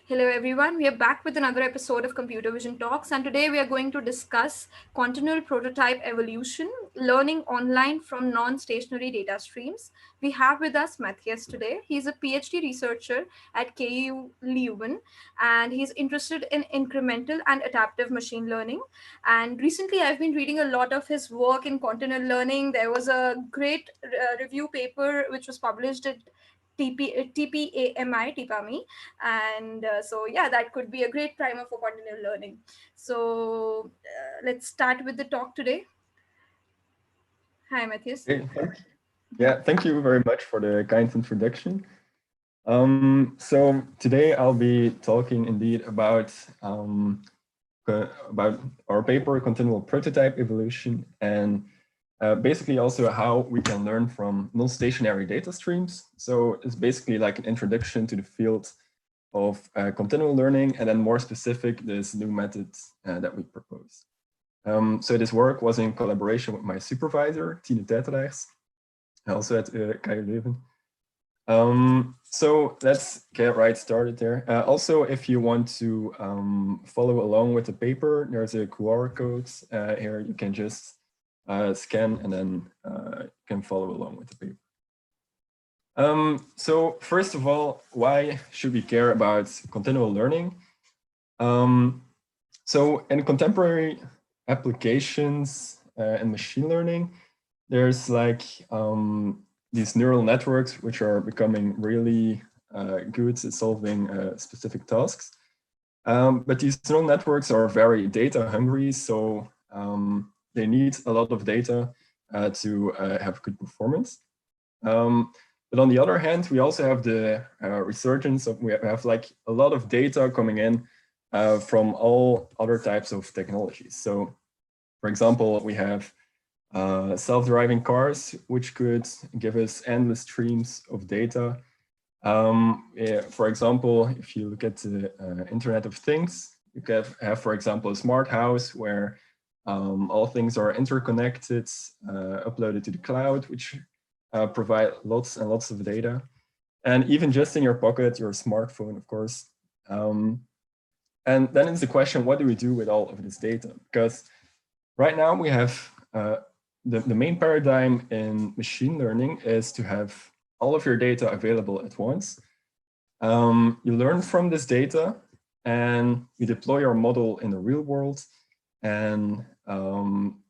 Hello, everyone. We are back with another episode of Computer Vision Talks, and today we are going to discuss continual prototype evolution, learning online from non stationary data streams. We have with us Matthias today. He's a PhD researcher at KU Leuven, and he's interested in incremental and adaptive machine learning. And recently, I've been reading a lot of his work in continual learning. There was a great review paper which was published at TPAMI, and so yeah, that could be a great primer for continual learning. So let's start with the talk today. Hi, Matthias. Hey, thank you very much for the kind introduction. So today I'll be talking indeed about our paper, Continual Prototype Evolution, and basically also how we can learn from non-stationary data streams. So it's basically like an introduction to the field of continual learning, and then more specific, this new method that we propose. So this work was in collaboration with my supervisor, Tine Tetelaars, also at KU Leuven. So let's get right started there. Also, if you want to follow along with the paper, there's a QR code here. You can just scan and then you can follow along with the paper. So first of all, why should we care about continual learning? So in contemporary applications and machine learning, there's like these neural networks which are becoming really good at solving specific tasks. But these neural networks are very data hungry, so they need a lot of data to have good performance. But on the other hand, we also have the resurgence of, we have like a lot of data coming in from all other types of technologies. So for example, we have self-driving cars, which could give us endless streams of data. For example, if you look at the Internet of Things, you can have, for example, a smart house where all things are interconnected, uploaded to the cloud, which provide lots and lots of data. And even just in your pocket, your smartphone, of course. And then it's the question, what do we do with all of this data? Because right now we have the main paradigm in machine learning is to have all of your data available at once. You learn from this data and you deploy your model in the real world, and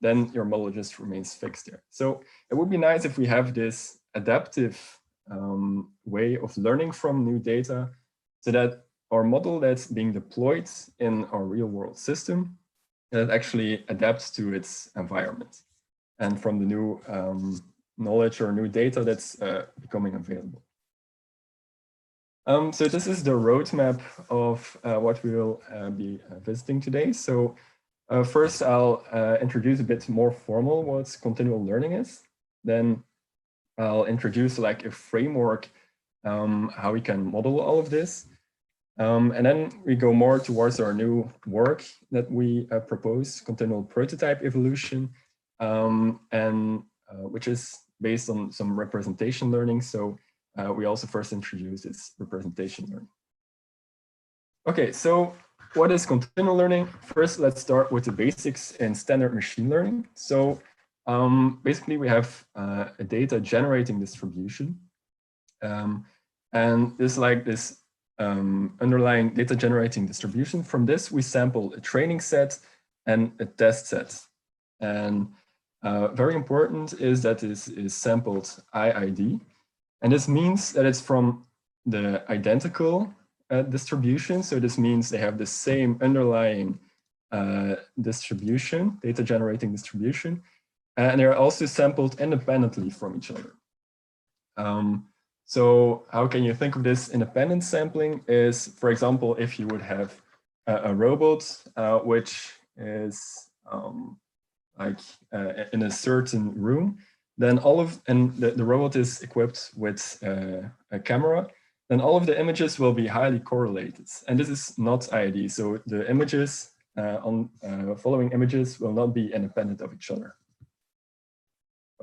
then your model just remains fixed there. So it would be nice if we have this adaptive way of learning from new data, so that our model that's being deployed in our real world system, that actually adapts to its environment and from the new knowledge or new data that's becoming available. So this is the roadmap of what we will be visiting today. So first, I'll introduce a bit more formal what continual learning is. Then I'll introduce like a framework, how we can model all of this. And then we go more towards our new work that we propose, Continual Prototype Evolution, and which is based on some representation learning. So we also first introduce this representation learning. Okay, so what is continual learning? First, let's start with the basics in standard machine learning. So basically, we have a data generating distribution. And this like this underlying data generating distribution. From this, we sample a training set and a test set. And very important is that this is sampled IID. And this means that it's from the identical distribution. So this means they have the same underlying distribution, data generating distribution. And they're also sampled independently from each other. So how can you think of this independent sampling is, for example, if you would have a robot which is like in a certain room, then the robot is equipped with a camera, then all of the images will be highly correlated. And this is not IID. So the images following images will not be independent of each other.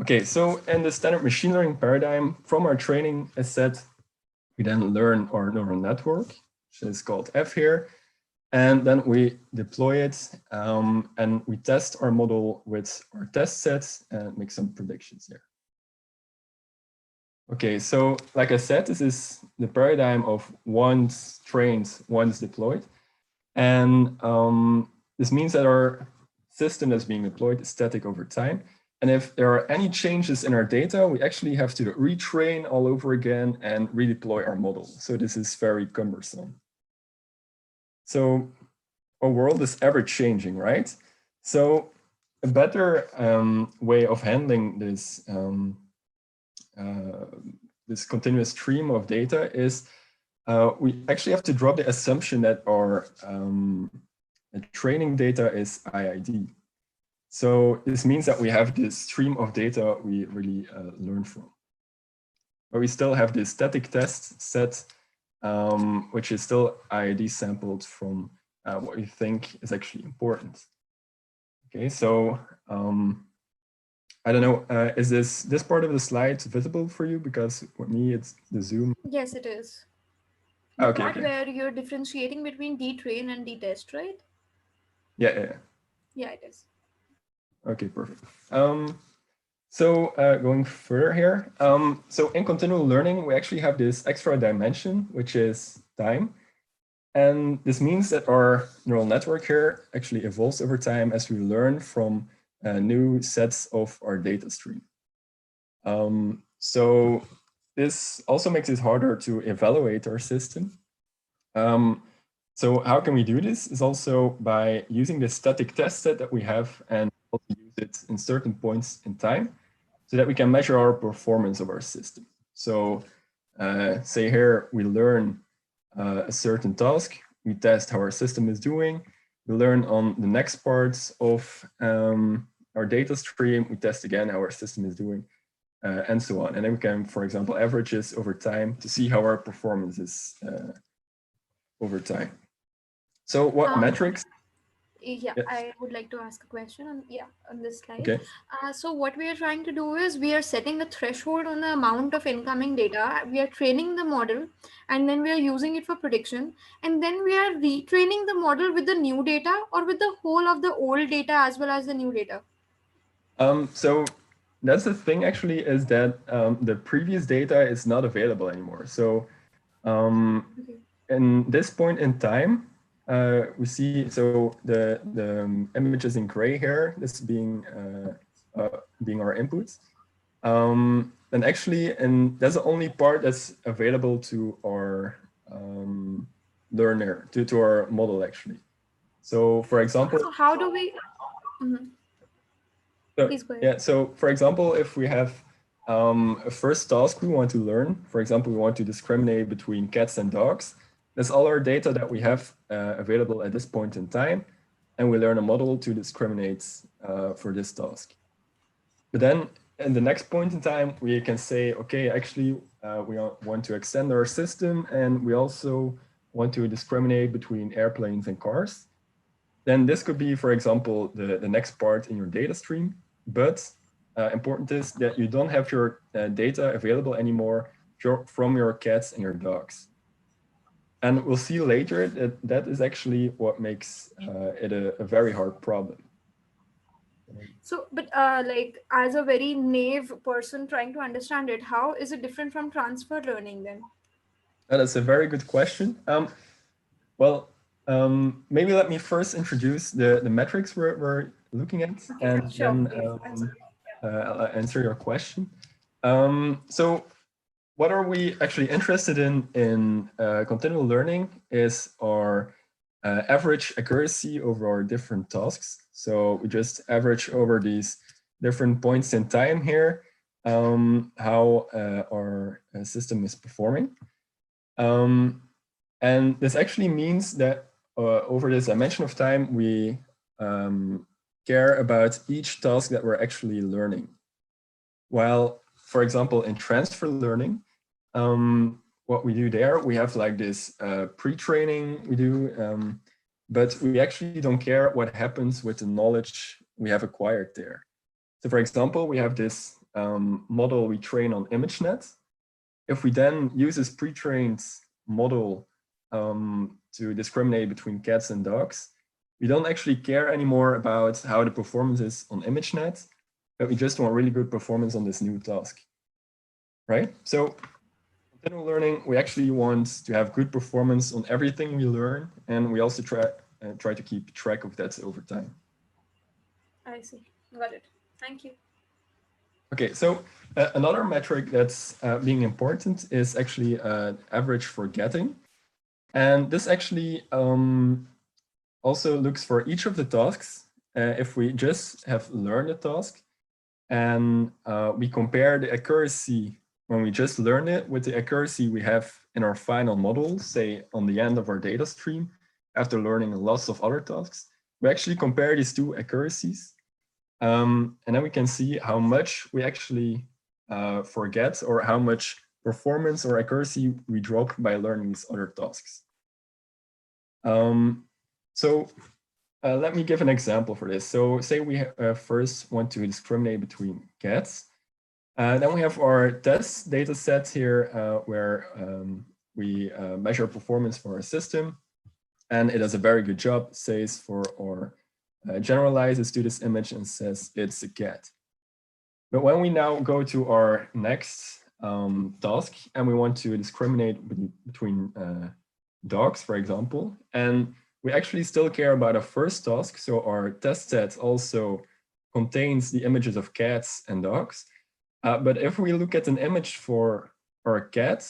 Okay, so in the standard machine learning paradigm, from our training set, we then learn our neural network. which is called F here. And then we deploy it and we test our model with our test sets and make some predictions here. Okay, so like I said, this is the paradigm of once trained, once deployed. And this means that our system that's being deployed is static over time. And if there are any changes in our data, we actually have to retrain all over again and redeploy our model. So this is very cumbersome. So our world is ever changing, right? So a better way of handling this this continuous stream of data is we actually have to drop the assumption that our training data is IID. So this means that we have this stream of data we really learn from. But we still have this static test set, which is still IID sampled from what we think is actually important. Okay, so I don't know, is this part of the slide visible for you? Because for me, it's the Zoom. Yes, it is. The Okay, part okay. where you're differentiating between detrain and detest, right? Yeah. Yeah, it is. Okay, perfect. So going further here, so in continual learning, we actually have this extra dimension, which is time. And this means that our neural network here actually evolves over time as we learn from new sets of our data stream. So this also makes it harder to evaluate our system. So how can we do this? Is also by using the static test set that we have and also use it in certain points in time so that we can measure our performance of our system. So say here we learn a certain task, we test how our system is doing, we learn on the next parts of our data stream, we test again how our system is doing, and so on. And then we can, for example, average this over time to see how our performance is over time. So what metrics? Yeah, Yes. I would like to ask a question on this slide. Okay. So what we are trying to do is we are setting a threshold on the amount of incoming data. We are training the model and then we are using it for prediction. And then we are retraining the model with the new data or with the whole of the old data as well as the new data. So that's the thing actually is that the previous data is not available anymore. So in this point in time, we see, so the images in gray here, this being our inputs. And actually, and that's the only part that's available to our learner, to our model actually. So for example, So how do we? Please go ahead. Yeah, so for example, if we have a first task we want to learn, for example, we want to discriminate between cats and dogs, that's all our data that we have available at this point in time, and we learn a model to discriminate for this task. But then in the next point in time, we can say, okay, actually, we want to extend our system, and we also want to discriminate between airplanes and cars. Then this could be, for example, the next part in your data stream. But important is that you don't have your data available anymore from your cats and your dogs. And we'll see later that that is actually what makes it a very hard problem. So, but like as a very naive person trying to understand it, how is it different from transfer learning then? That's a very good question. Maybe let me first introduce the metrics we're looking at, and Sure. then I'll answer your question. So what are we actually interested in continual learning is our average accuracy over our different tasks. So we just average over these different points in time here, how our system is performing. And this actually means that over this dimension of time, we care about each task that we're actually learning. While, for example, in transfer learning, what we do there, we have like this pre-training we do, but we actually don't care what happens with the knowledge we have acquired there. So for example, we have this model we train on ImageNet. If we then use this pre-trained model to discriminate between cats and dogs. We don't actually care anymore about how the performance is on ImageNet, but we just want really good performance on this new task, right? So continual learning, we actually want to have good performance on everything we learn, and we also try to keep track of that over time. I see. Got it. Thank you. Okay, so another metric that's being important is actually average forgetting. And this actually also looks for each of the tasks. If we just have learned a task and we compare the accuracy when we just learn it with the accuracy we have in our final model, say on the end of our data stream, after learning lots of other tasks, we actually compare these two accuracies. And then we can see how much we actually forget or how much performance or accuracy we drop by learning these other tasks. Let me give an example for this. So say we first want to discriminate between cats. Then we have our test data set here where we measure performance for our system. And it does a very good job, says for our generalizes to this image and says it's a cat. But when we now go to our next task and we want to discriminate between dogs, for example, and we actually still care about our first task. So our test set also contains the images of cats and dogs. But if we look at an image for our cat,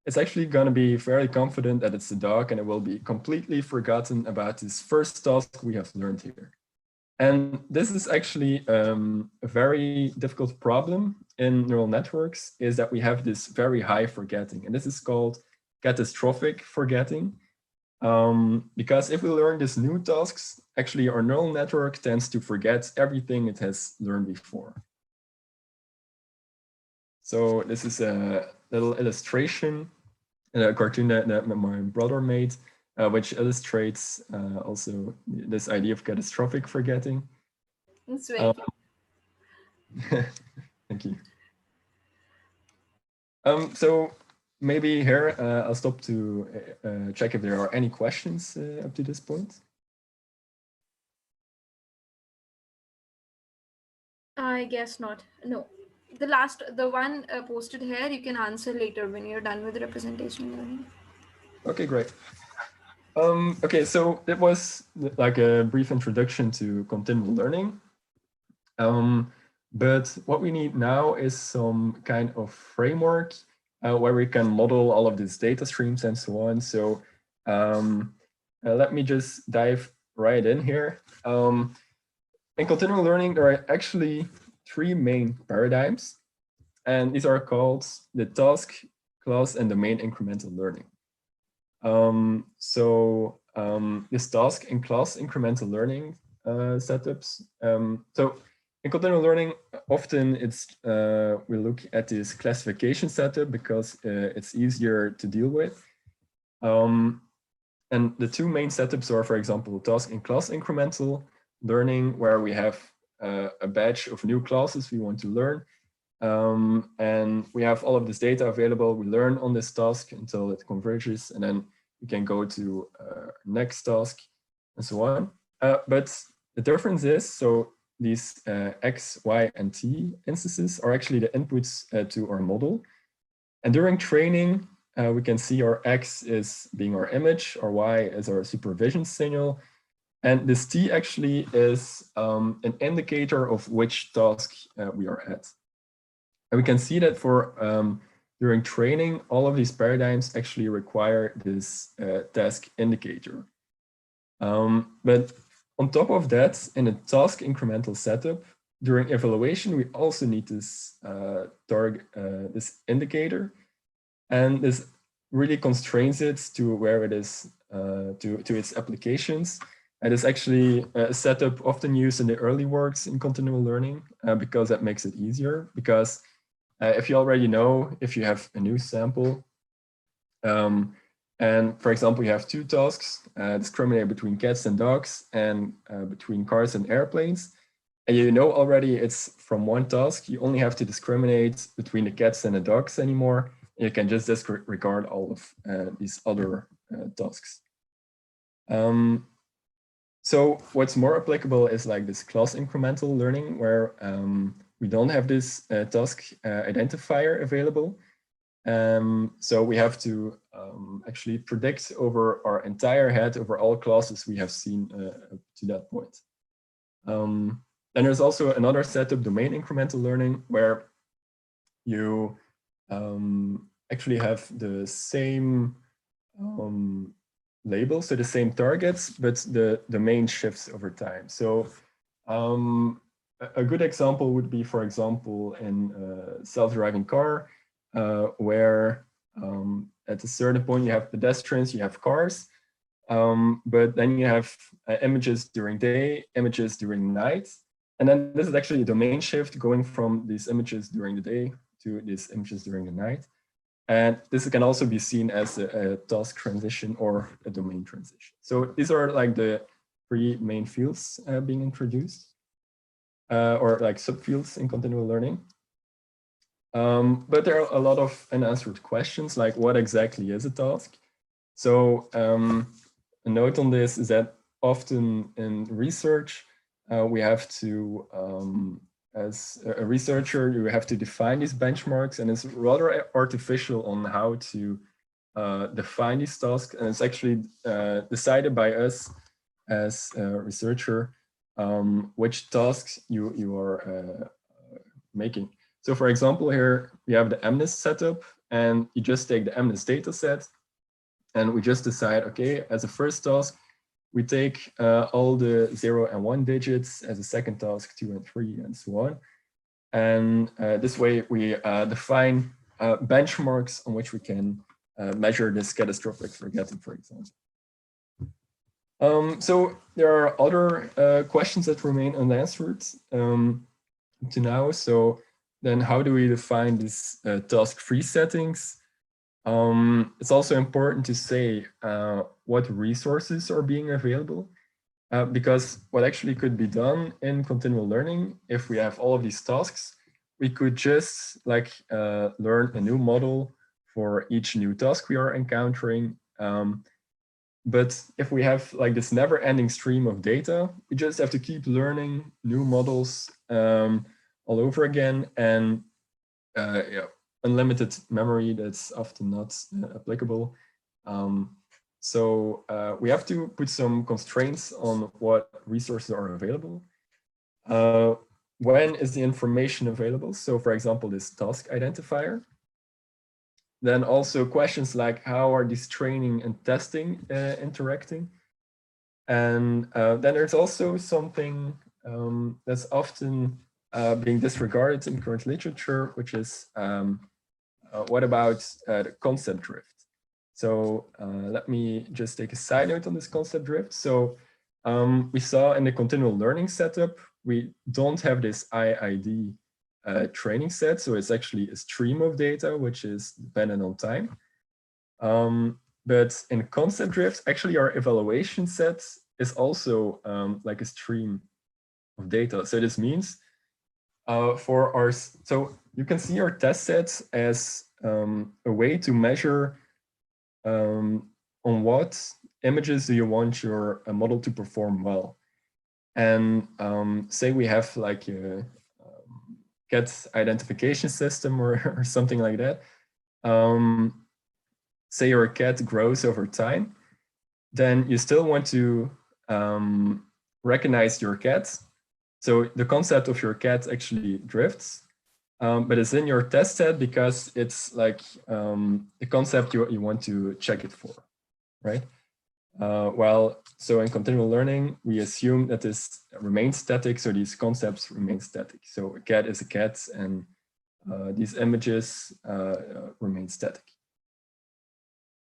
it's actually going to be fairly confident that it's a dog, and it will be completely forgotten about this first task we have learned here. And this is actually a very difficult problem in neural networks, is that we have this very high forgetting, and this is called catastrophic forgetting. Because if we learn these new tasks, actually our neural network tends to forget everything it has learned before. So this is a little illustration, a cartoon that my brother made, which illustrates also this idea of catastrophic forgetting. It's very cute. Thank you. So maybe here I'll stop to check if there are any questions up to this point. I guess not. No. The one posted here, you can answer later when you're done with the representation learning. Okay, great. Okay, so it was like a brief introduction to continual learning. But what we need now is some kind of framework where we can model all of these data streams and so on. So let me just dive right in here. In continual learning, there are actually three main paradigms, and these are called the task, class, and domain incremental learning. This task and class incremental learning setups. So in continual learning, often it's we look at this classification setup because it's easier to deal with. And the two main setups are, for example, task and class incremental learning, where we have a batch of new classes we want to learn. And we have all of this data available. We learn on this task until it converges, and then we can go to next task and so on. But the difference is, so these X, Y, and T instances are actually the inputs to our model. And during training, we can see our X is being our image, our Y is our supervision signal. And this T actually is an indicator of which task we are at. And we can see that for during training, all of these paradigms actually require this task indicator. But on top of that, in a task incremental setup, during evaluation, we also need this this indicator, and this really constrains it to where it is to its applications. And it's actually a setup often used in the early works in continual learning because that makes it easier. Because if you already know, if you have a new sample, and for example, you have two tasks, discriminate between cats and dogs and between cars and airplanes, and you know already it's from one task, you only have to discriminate between the cats and the dogs anymore. You can just disregard all of these other tasks. So what's more applicable is like this class incremental learning, where we don't have this task identifier available. So we have to actually predict over our entire head over all classes we have seen up to that point. Then there's also another setup, domain incremental learning, where you actually have the same labels, so the same targets, but the domain shifts over time. So a good example would be, for example, in a self-driving car, where at a certain point you have pedestrians, you have cars, but then you have images during day, images during night. And then this is actually a domain shift going from these images during the day to these images during the night. And this can also be seen as a task transition or a domain transition. So these are like the three main fields being introduced, or like subfields in continual learning. But there are a lot of unanswered questions, like what exactly is a task? So a note on this is that often in research, we have to, as a researcher, you have to define these benchmarks, and it's rather artificial on how to define these tasks. And it's actually decided by us as a researcher which tasks you are making. So for example, here we have the MNIST setup, and you just take the MNIST data set, and we just decide, okay, as a first task, we take all the 0 and 1 digits, as a second task, 2 and 3, and so on. And this way we define benchmarks on which we can measure this catastrophic forgetting, for example. So there are other questions that remain unanswered to now. So then how do we define these task-free settings? It's also important to say what resources are being available, because what actually could be done in continual learning, if we have all of these tasks, we could just like learn a new model for each new task we are encountering. But if we have like this never-ending stream of data, we just have to keep learning new models all over again, and yeah, unlimited memory, that's often not applicable. So we have to put some constraints on what resources are available. When is the information available? So for example, this task identifier. Then also questions like how are these training and testing interacting? And then there's also something that's often being disregarded in current literature, which is what about the concept drift? So let me just take a side note on this concept drift. So we saw in the continual learning setup, we don't have this IID training set. So it's actually a stream of data, which is dependent on time. But in concept drift, actually our evaluation set is also like a stream of data. So this means for our, so you can see our test sets as a way to measure on what images do you want your model to perform well. And say we have like a cat identification system or something like that. Say your cat grows over time, then you still want to recognize your cat. So the concept of your cat actually drifts, but it's in your test set because it's like the concept you want to check it for, right? So in continual learning, we assume that this remains static, so these concepts remain static. So a cat is a cat, and these images remain static.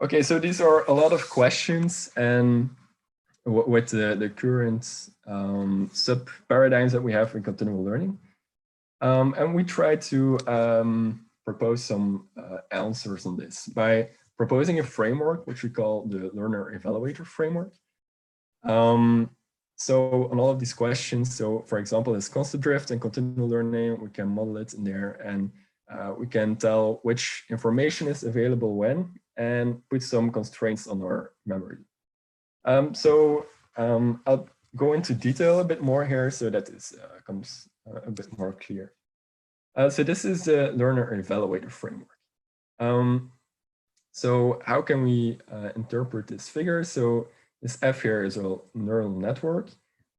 Okay, so these are a lot of questions, and with the current sub-paradigms that we have in continual learning. And we try to propose some answers on this by proposing a framework, which we call the Learner Evaluator framework. So on all of these questions, so for example, this concept drift and continual learning, we can model it in there, and we can tell which information is available when, and put some constraints on our memory. I'll go into detail a bit more here so that it comes a bit more clear. So this is the learner evaluator framework. So how can we interpret this figure? So this F here is a neural network.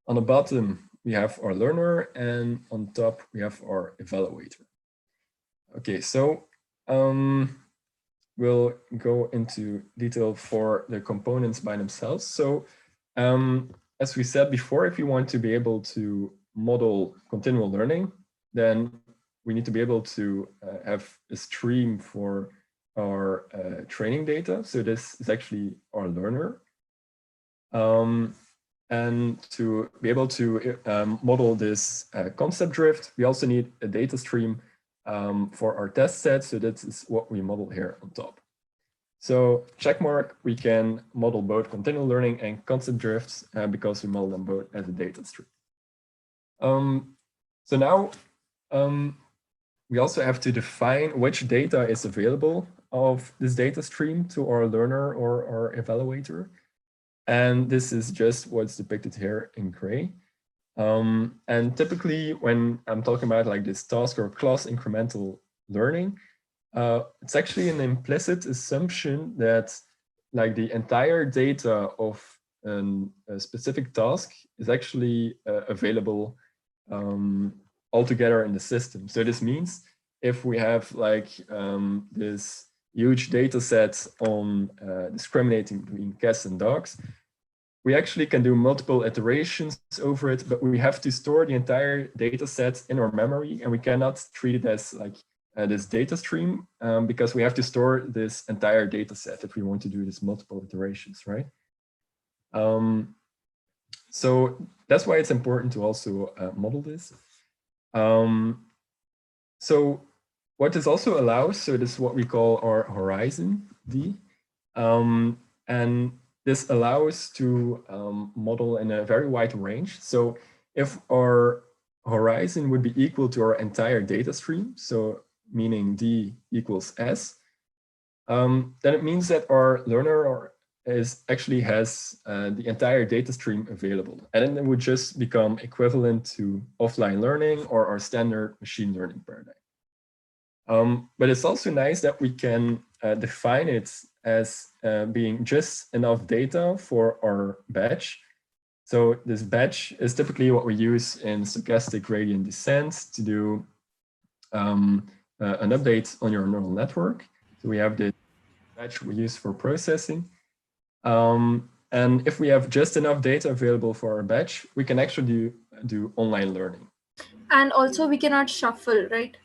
On the bottom, we have our learner, and on top, we have our evaluator. Okay, so we'll go into detail for the components by themselves. So as we said before, if you want to be able to model continual learning, then we need to be able to have a stream for our training data. So this is actually our learner. And to be able to model this concept drift, we also need a data stream for our test set. So that is what we model here on top. So checkmark, we can model both continual learning and concept drifts because we model them both as a data stream. So now we also have to define which data is available of this data stream to our learner or our evaluator. And this is just what's depicted here in gray. And typically when I'm talking about like this task or class incremental learning, it's actually an implicit assumption that like the entire data of a specific task is actually available altogether in the system. So this means if we have like this huge data set on discriminating between cats and dogs, we actually can do multiple iterations over it, but we have to store the entire data set in our memory, and we cannot treat it as like this data stream because we have to store this entire data set if we want to do this multiple iterations, right? So that's why it's important to also model this. So what this also allows, so this is what we call our horizon D. And this allows to model in a very wide range. So if our horizon would be equal to our entire data stream, so meaning D equals S, then it means that our learner actually has the entire data stream available. And then it would just become equivalent to offline learning or our standard machine learning paradigm. But it's also nice that we can define it as being just enough data for our batch. So this batch is typically what we use in stochastic gradient descent to do an update on your neural network. So we have the batch we use for processing. And if we have just enough data available for our batch, we can actually do online learning. And also we cannot shuffle, right?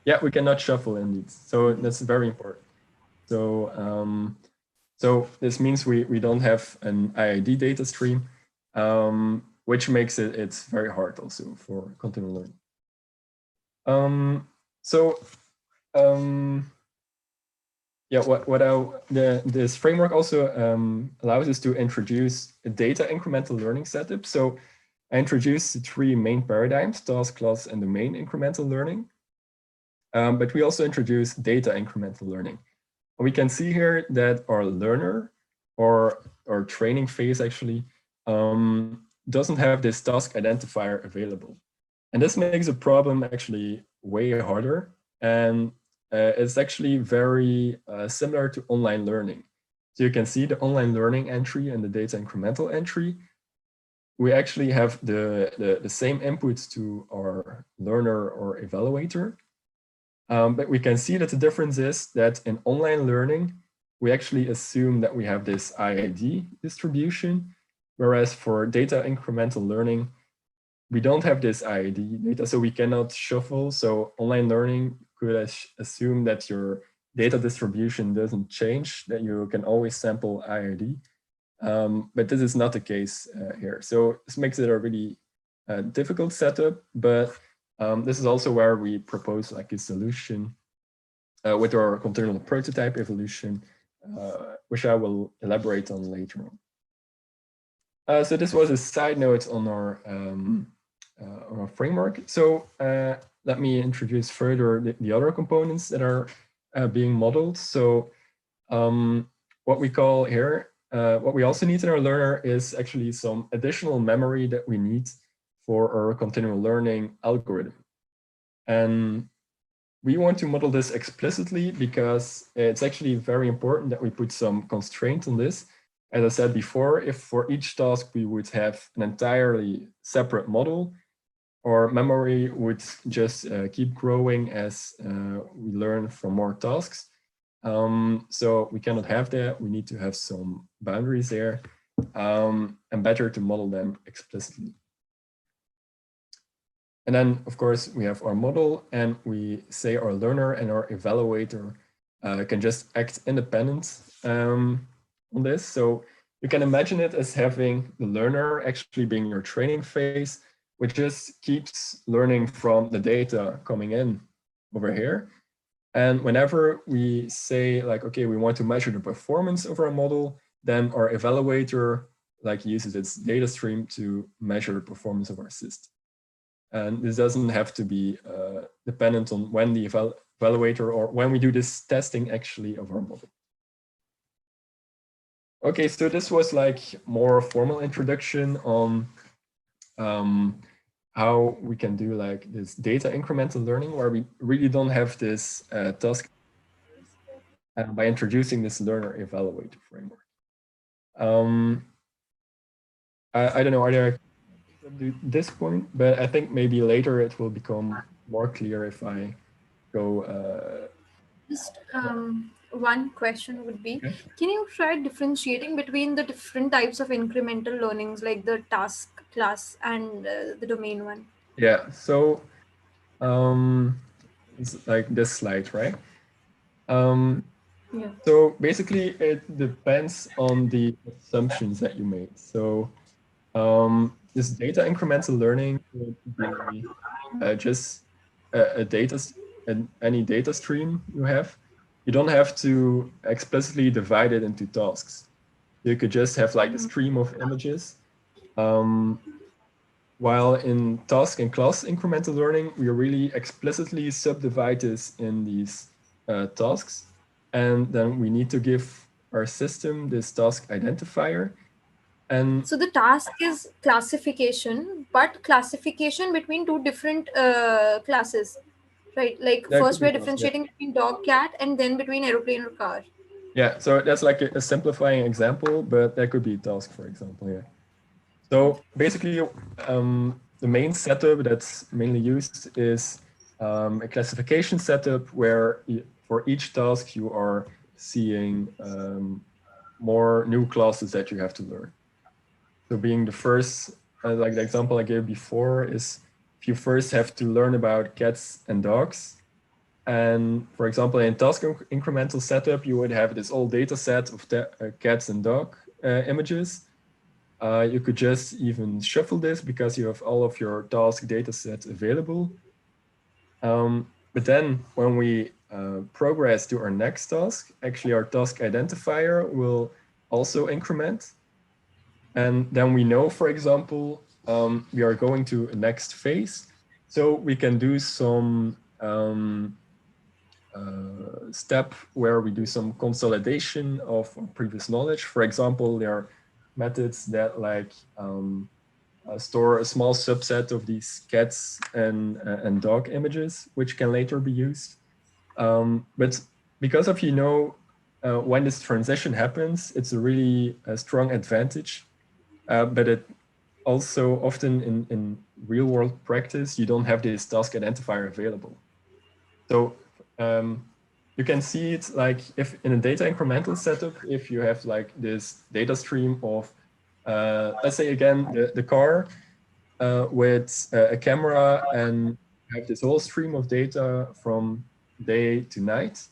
Yeah, we cannot shuffle indeed. So that's very important. So, so this means we don't have an IID data stream, which makes it's very hard also for continual learning. Yeah, this framework also allows us to introduce a data incremental learning setup. So I introduced the three main paradigms: task, class, and domain incremental learning. But we also introduce data incremental learning. And we can see here that our learner or our training phase actually doesn't have this task identifier available. And this makes the problem actually way harder. And it's actually very similar to online learning. So you can see the online learning entry and the data incremental entry. We actually have the same inputs to our learner or evaluator. But we can see that the difference is that in online learning, we actually assume that we have this IID distribution, whereas for data incremental learning, we don't have this IID data, so we cannot shuffle. So online learning could assume that your data distribution doesn't change, that you can always sample IID. But this is not the case here. So this makes it a really difficult setup, but this is also where we propose like a solution with our continual prototype evolution, which I will elaborate on later on. So this was a side note on our framework. So let me introduce further the other components that are being modeled. So what we call here, what we also need in our learner is actually some additional memory that we need for our continual learning algorithm. And we want to model this explicitly because it's actually very important that we put some constraint on this. As I said before, if for each task we would have an entirely separate model, our memory would just keep growing as we learn from more tasks. So we cannot have that. We need to have some boundaries there, and better to model them explicitly. And then, of course, we have our model, and we say our learner and our evaluator can just act independent on this. So you can imagine it as having the learner actually being your training phase, which just keeps learning from the data coming in over here. And whenever we say like, okay, we want to measure the performance of our model, then our evaluator like uses its data stream to measure the performance of our system. And this doesn't have to be dependent on when the evaluator or when we do this testing actually of our model. Okay, so this was like more formal introduction on how we can do like this data incremental learning, where we really don't have this task by introducing this learner evaluator framework. I don't know, are there to this point, but I think maybe later it will become more clear if I go. Just one question would be, Okay. can you try differentiating between the different types of incremental learnings, like the task class and the domain one? Yeah, so it's like this slide, right? Yeah. So basically it depends on the assumptions that you made. So this data incremental learning would be just a data, any data stream you have. You don't have to explicitly divide it into tasks. You could just have like a stream of images. While in task and class incremental learning, we really explicitly subdivide this in these tasks. And then we need to give our system this task identifier. And So the task is classification, but classification between two different classes, right? Like that could first be we're task, yeah. differentiating between dog, cat, and then between aeroplane or car. Yeah, so that's like a simplifying example, but that could be a task, for example, yeah. So basically, the main setup that's mainly used is a classification setup where for each task you are seeing more new classes that you have to learn. So being the first, like the example I gave before is if you first have to learn about cats and dogs. And for example, in task incremental setup, you would have this old data set of cats and dog images. You could just even shuffle this because you have all of your task data sets available. But then when we progress to our next task, actually our task identifier will also increment. And then we know, for example, we are going to a next phase. So we can do some step where we do some consolidation of previous knowledge. For example, there are methods that like store a small subset of these cats and dog images, which can later be used. But because of, when this transition happens, it's a really strong advantage. But it also often in real world practice, you don't have this task identifier available. So you can see it like if in a data incremental setup, if you have like this data stream of, let's say again, the car with a camera, and you have this whole stream of data from day to night.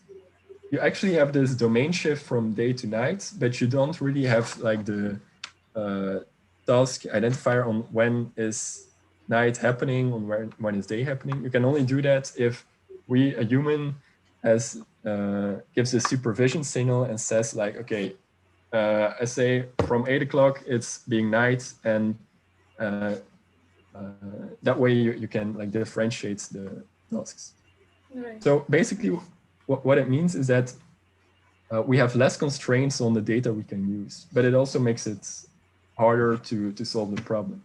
You actually have this domain shift from day to night, but you don't really have like the task identifier on when is night happening, on when is day happening. You can only do that if a human gives a supervision signal and says like, okay, I say from 8 o'clock it's being night, and that way you can like differentiate the tasks. Right. So basically what it means is that we have less constraints on the data we can use, but it also makes it harder to solve the problem.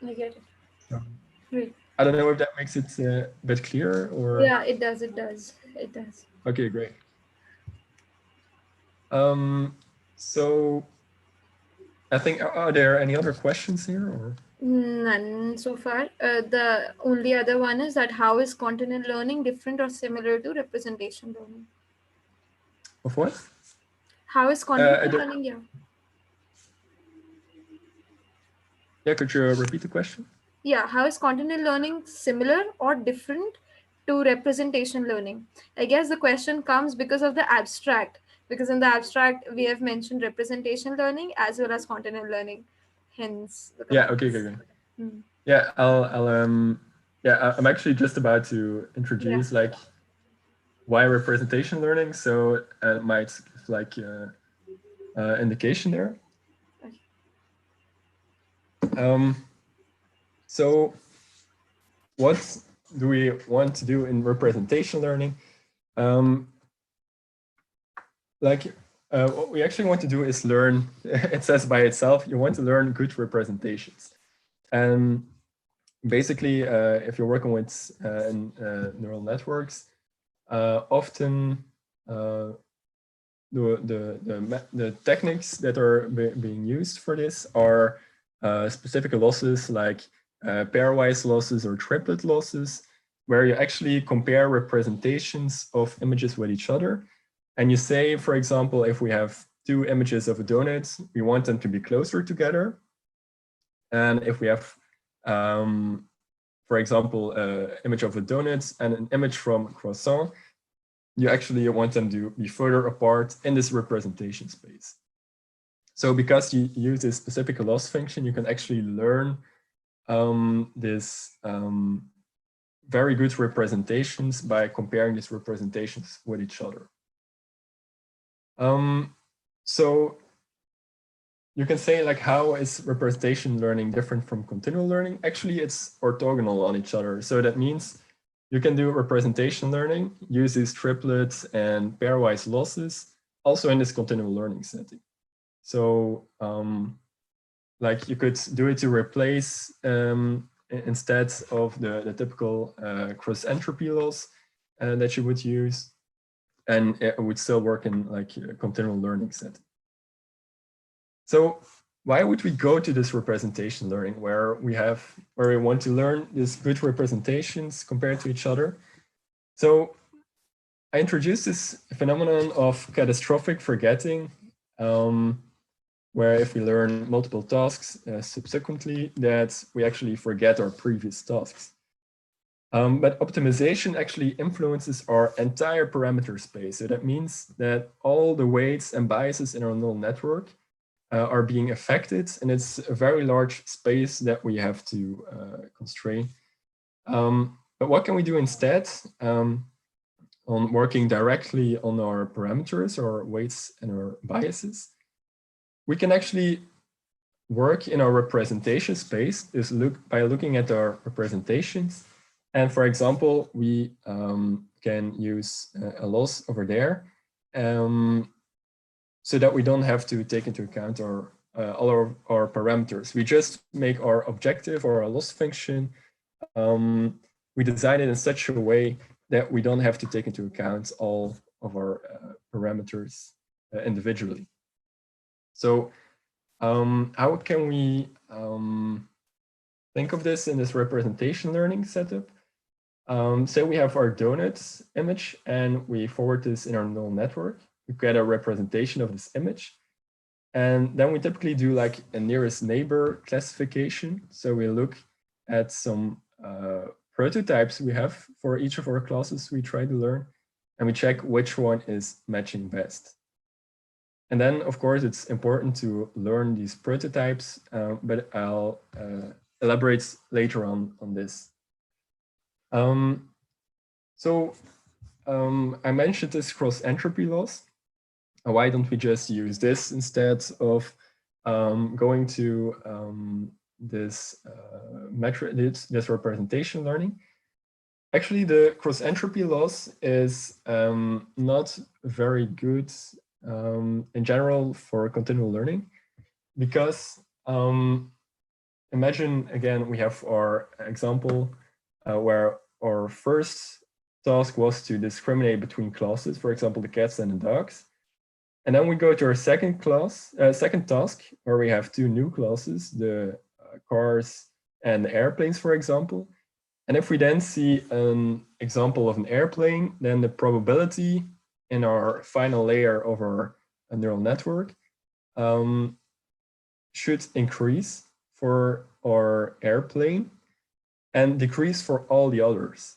I get it. So, Great. I don't know if that makes it a bit clearer or. Yeah, it does. It does. It does. Okay, great. So I think, are there any other questions here or? None so far. The only other one is that how is content learning different or similar to representation learning? Of what? How is content learning? Yeah. Yeah, could you repeat the question? Yeah, how is content learning similar or different to representation learning? I guess the question comes because of the abstract, because in the abstract we have mentioned representation learning as well as content learning. Hence the Yeah, comments. okay. Yeah, I'm actually just about to introduce like why representation learning, so it might give like indication there. So what do we want to do in representation learning? What we actually want to do is learn, it says by itself, you want to learn good representations. And basically, if you're working with neural networks, often the techniques that are being used for this are specific losses like pairwise losses or triplet losses, where you actually compare representations of images with each other. And you say, for example, if we have two images of a donut, we want them to be closer together. And if we have, for example, an image of a donut and an image from a croissant, you actually want them to be further apart in this representation space. So because you use this specific loss function, you can actually learn this very good representations by comparing these representations with each other. So you can say like, how is representation learning different from continual learning? Actually, it's orthogonal on each other. So that means you can do representation learning, use these triplets and pairwise losses, also in this continual learning setting. So like you could do it to replace, instead of the typical cross entropy loss that you would use, and it would still work in like a continual learning setting. So why would we go to this representation learning where we want to learn these good representations compared to each other? So I introduced this phenomenon of catastrophic forgetting, where if we learn multiple tasks subsequently, that we actually forget our previous tasks. But optimization actually influences our entire parameter space. So that means that all the weights and biases in our neural network are being affected, and it's a very large space that we have to constrain. But what can we do instead on working directly on our parameters, our weights and our biases? We can actually work in our representation space by looking at our representations. And for example, we can use a loss over there, so that we don't have to take into account all our parameters. We just make our objective or our loss function. We design it in such a way that we don't have to take into account all of our parameters individually. So how can we think of this in this representation learning setup? Say we have our donuts image and we forward this in our neural network. We get a representation of this image. And then we typically do like a nearest neighbor classification. So we look at some prototypes we have for each of our classes we try to learn, and we check which one is matching best. And then, of course, it's important to learn these prototypes, but I'll elaborate later on this. I mentioned this cross entropy loss. Why don't we just use this instead of going to this representation learning? Actually, the cross-entropy loss is not very good in general for continual learning, because imagine, again, we have our example where our first task was to discriminate between classes, for example, the cats and the dogs. And then we go to our second task, where we have two new classes, the cars and the airplanes, for example. And if we then see an example of an airplane, then the probability in our final layer of our neural network should increase for our airplane and decrease for all the others.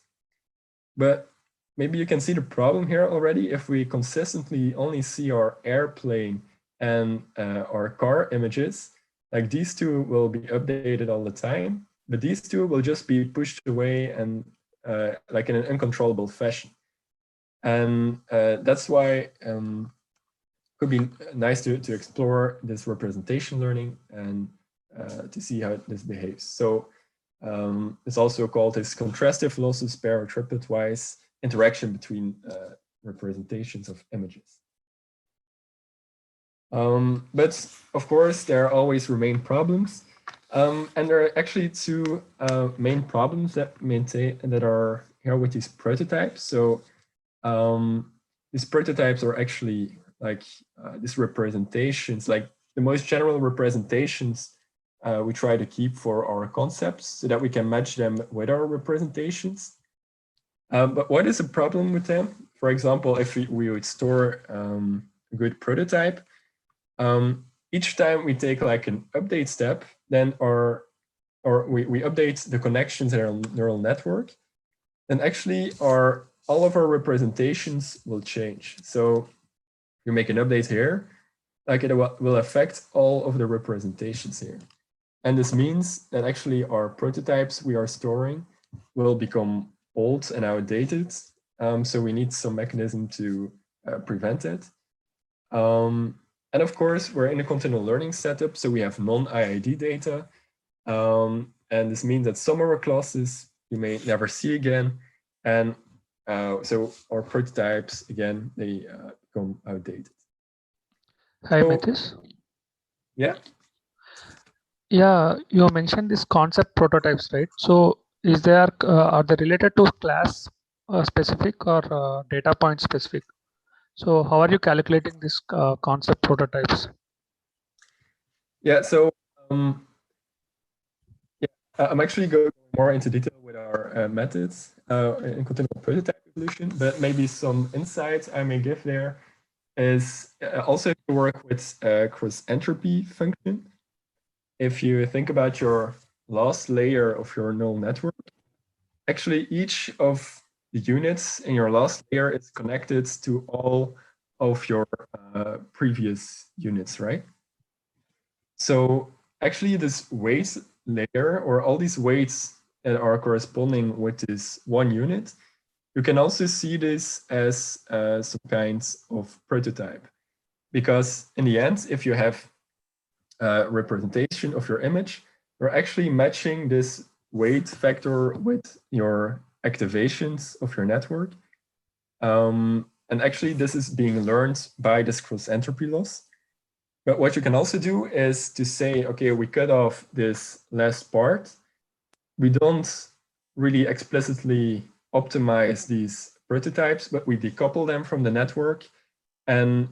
But maybe you can see the problem here already. If we consistently only see our airplane and our car images, like these two will be updated all the time, but these two will just be pushed away and like in an uncontrollable fashion. And that's why it could be nice to explore this representation learning and to see how this behaves. So it's also called this contrastive losses pair or triplet-wise interaction between representations of images. But of course, there always remain problems. And there are actually two main problems that are here with these prototypes. So these prototypes are actually like these representations, like the most general representations we try to keep for our concepts so that we can match them with our representations. But what is the problem with them? For example, if we would store a good prototype, each time we take like an update step, then we update the connections in our neural network, then actually all of our representations will change. So you make an update here, like it will affect all of the representations here. And this means that actually our prototypes we are storing will become old and outdated. So we need some mechanism to prevent it. And of course, we're in a continual learning setup, so we have non-IID data. And this means that some of our classes you may never see again. And so our prototypes, again, they become outdated. Hi, Matthias. Yeah. Yeah, you mentioned this concept prototypes, right? So is there are they related to class specific or data point specific? So how are you calculating this concept prototypes? Yeah, so I'm actually going more into detail with our methods in continual prototype evolution, but maybe some insights I may give there is also if you work with cross entropy function. If you think about your last layer of your neural network, actually each of the units in your last layer is connected to all of your previous units, right? So actually this weight layer, or all these weights that are corresponding with this one unit, you can also see this as some kinds of prototype. Because in the end, if you have a representation of your image, you're actually matching this weight factor with your activations of your network. And actually, this is being learned by this cross-entropy loss. But what you can also do is to say, okay, we cut off this last part. We don't really explicitly optimize these prototypes, but we decouple them from the network and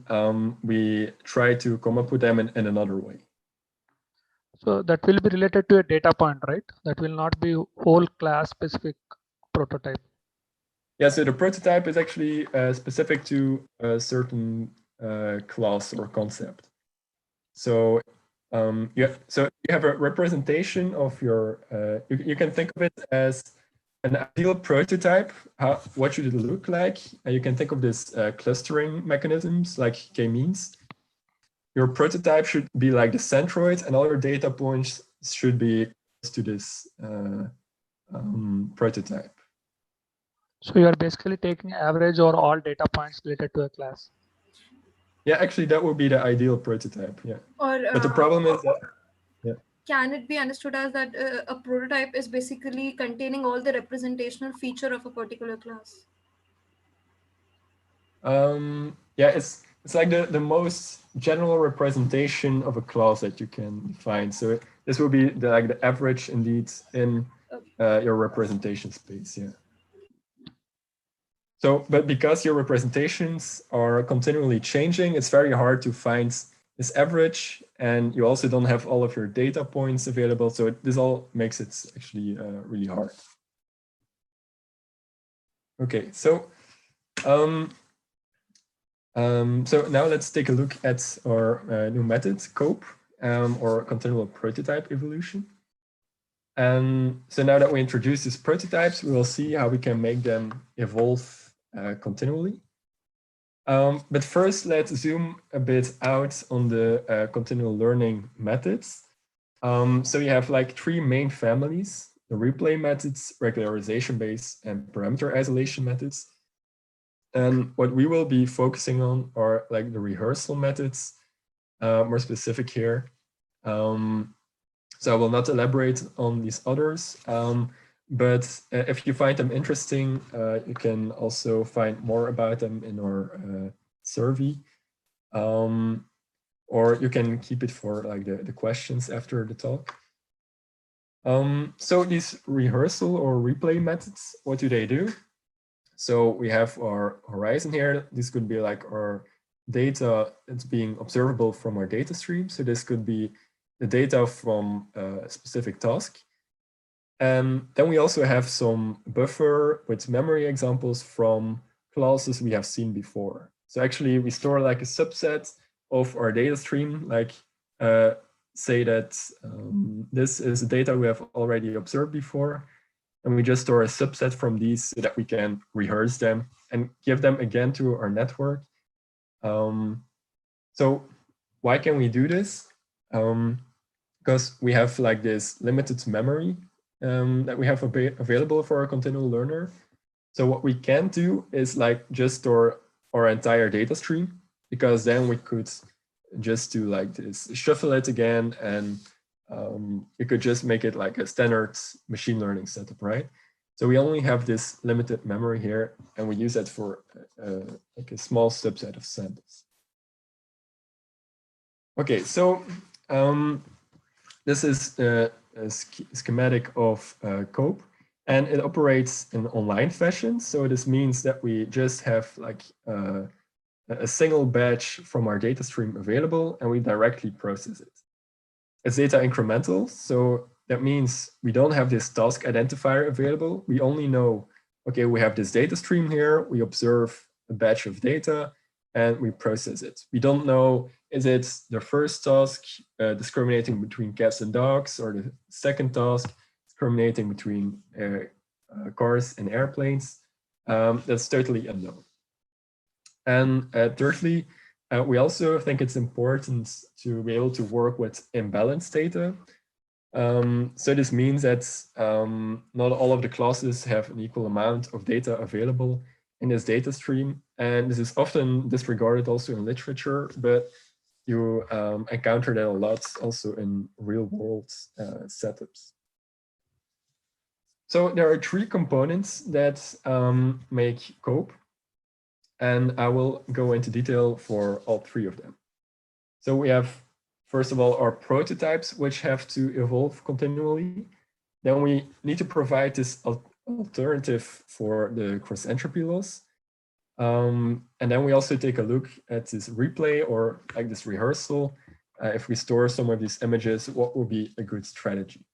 we try to come up with them in another way. So that will be related to a data point, right? That will not be whole class specific prototype. Yeah, so the prototype is actually specific to a certain class or concept. So so you have a representation of your, you can think of it as an ideal prototype, what should it look like? You can think of this clustering mechanisms like k-means. Your prototype should be like the centroid, and all your data points should be close to this prototype. So you are basically taking average or all data points related to a class. Yeah, actually, that would be the ideal prototype. Yeah. But the problem is that, yeah. can it be understood as that a prototype is basically containing all the representational feature of a particular class? Yeah, it's like the most general representation of a class that you can define. So this will be like the average indeed in your representation space. Yeah. So, but because your representations are continually changing, it's very hard to find this average, and you also don't have all of your data points available. So this all makes it actually really hard. Okay, so so now let's take a look at our new method, COPE, or Continual Prototype Evolution. So now that we introduce these prototypes, we will see how we can make them evolve continually. But first, let's zoom a bit out on the continual learning methods. So you have like three main families: the replay methods, regularization-based, and parameter isolation methods. And what we will be focusing on are like the rehearsal methods, more specific here. So I will not elaborate on these others, but if you find them interesting, you can also find more about them in our survey, or you can keep it for like the questions after the talk. So these rehearsal or replay methods, what do they do? So we have our horizon here. This could be like our data that's being observable from our data stream. So this could be the data from a specific task. And then we also have some buffer with memory examples from classes we have seen before. So actually we store like a subset of our data stream, like say that this is the data we have already observed before. And we just store a subset from these so that we can rehearse them and give them again to our network. So why can we do this? Because we have like this limited memory that we have available for our continual learner. So what we can do is like just store our entire data stream, because then we could just do like this, shuffle it again, and we could just make it like a standard machine learning setup, right? So we only have this limited memory here, and we use that for like a small subset of samples. Okay, so this is a schematic of COPE, and it operates in online fashion. So this means that we just have like a single batch from our data stream available, and we directly process it. It's data incremental, so that means we don't have this task identifier available. We only know, okay, we have this data stream here, we observe a batch of data, and we process it. We don't know, is it the first task discriminating between cats and dogs, or the second task discriminating between cars and airplanes? That's totally unknown. And thirdly, we also think it's important to be able to work with imbalanced data. So this means that not all of the classes have an equal amount of data available in this data stream. And this is often disregarded also in literature, but you encounter that a lot also in real world setups. So there are three components that make COPE, and I will go into detail for all three of them. So we have, first of all, our prototypes, which have to evolve continually. Then we need to provide this alternative for the cross entropy loss. And then we also take a look at this replay, or like this rehearsal. If we store some of these images, what will be a good strategy?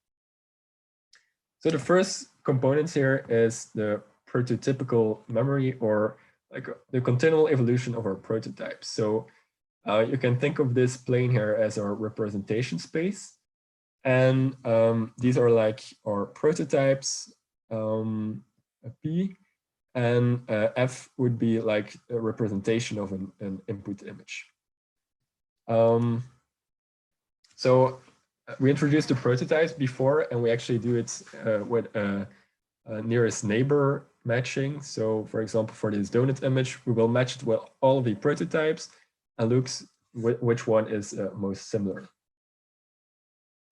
So the first component here is the prototypical memory, or like the continual evolution of our prototypes. So you can think of this plane here as our representation space. And these are like our prototypes, P, and F would be like a representation of an input image. So we introduced the prototypes before, and we actually do it with nearest neighbor matching. So for example, for this donut image, we will match it with all of the prototypes and look which one is most similar.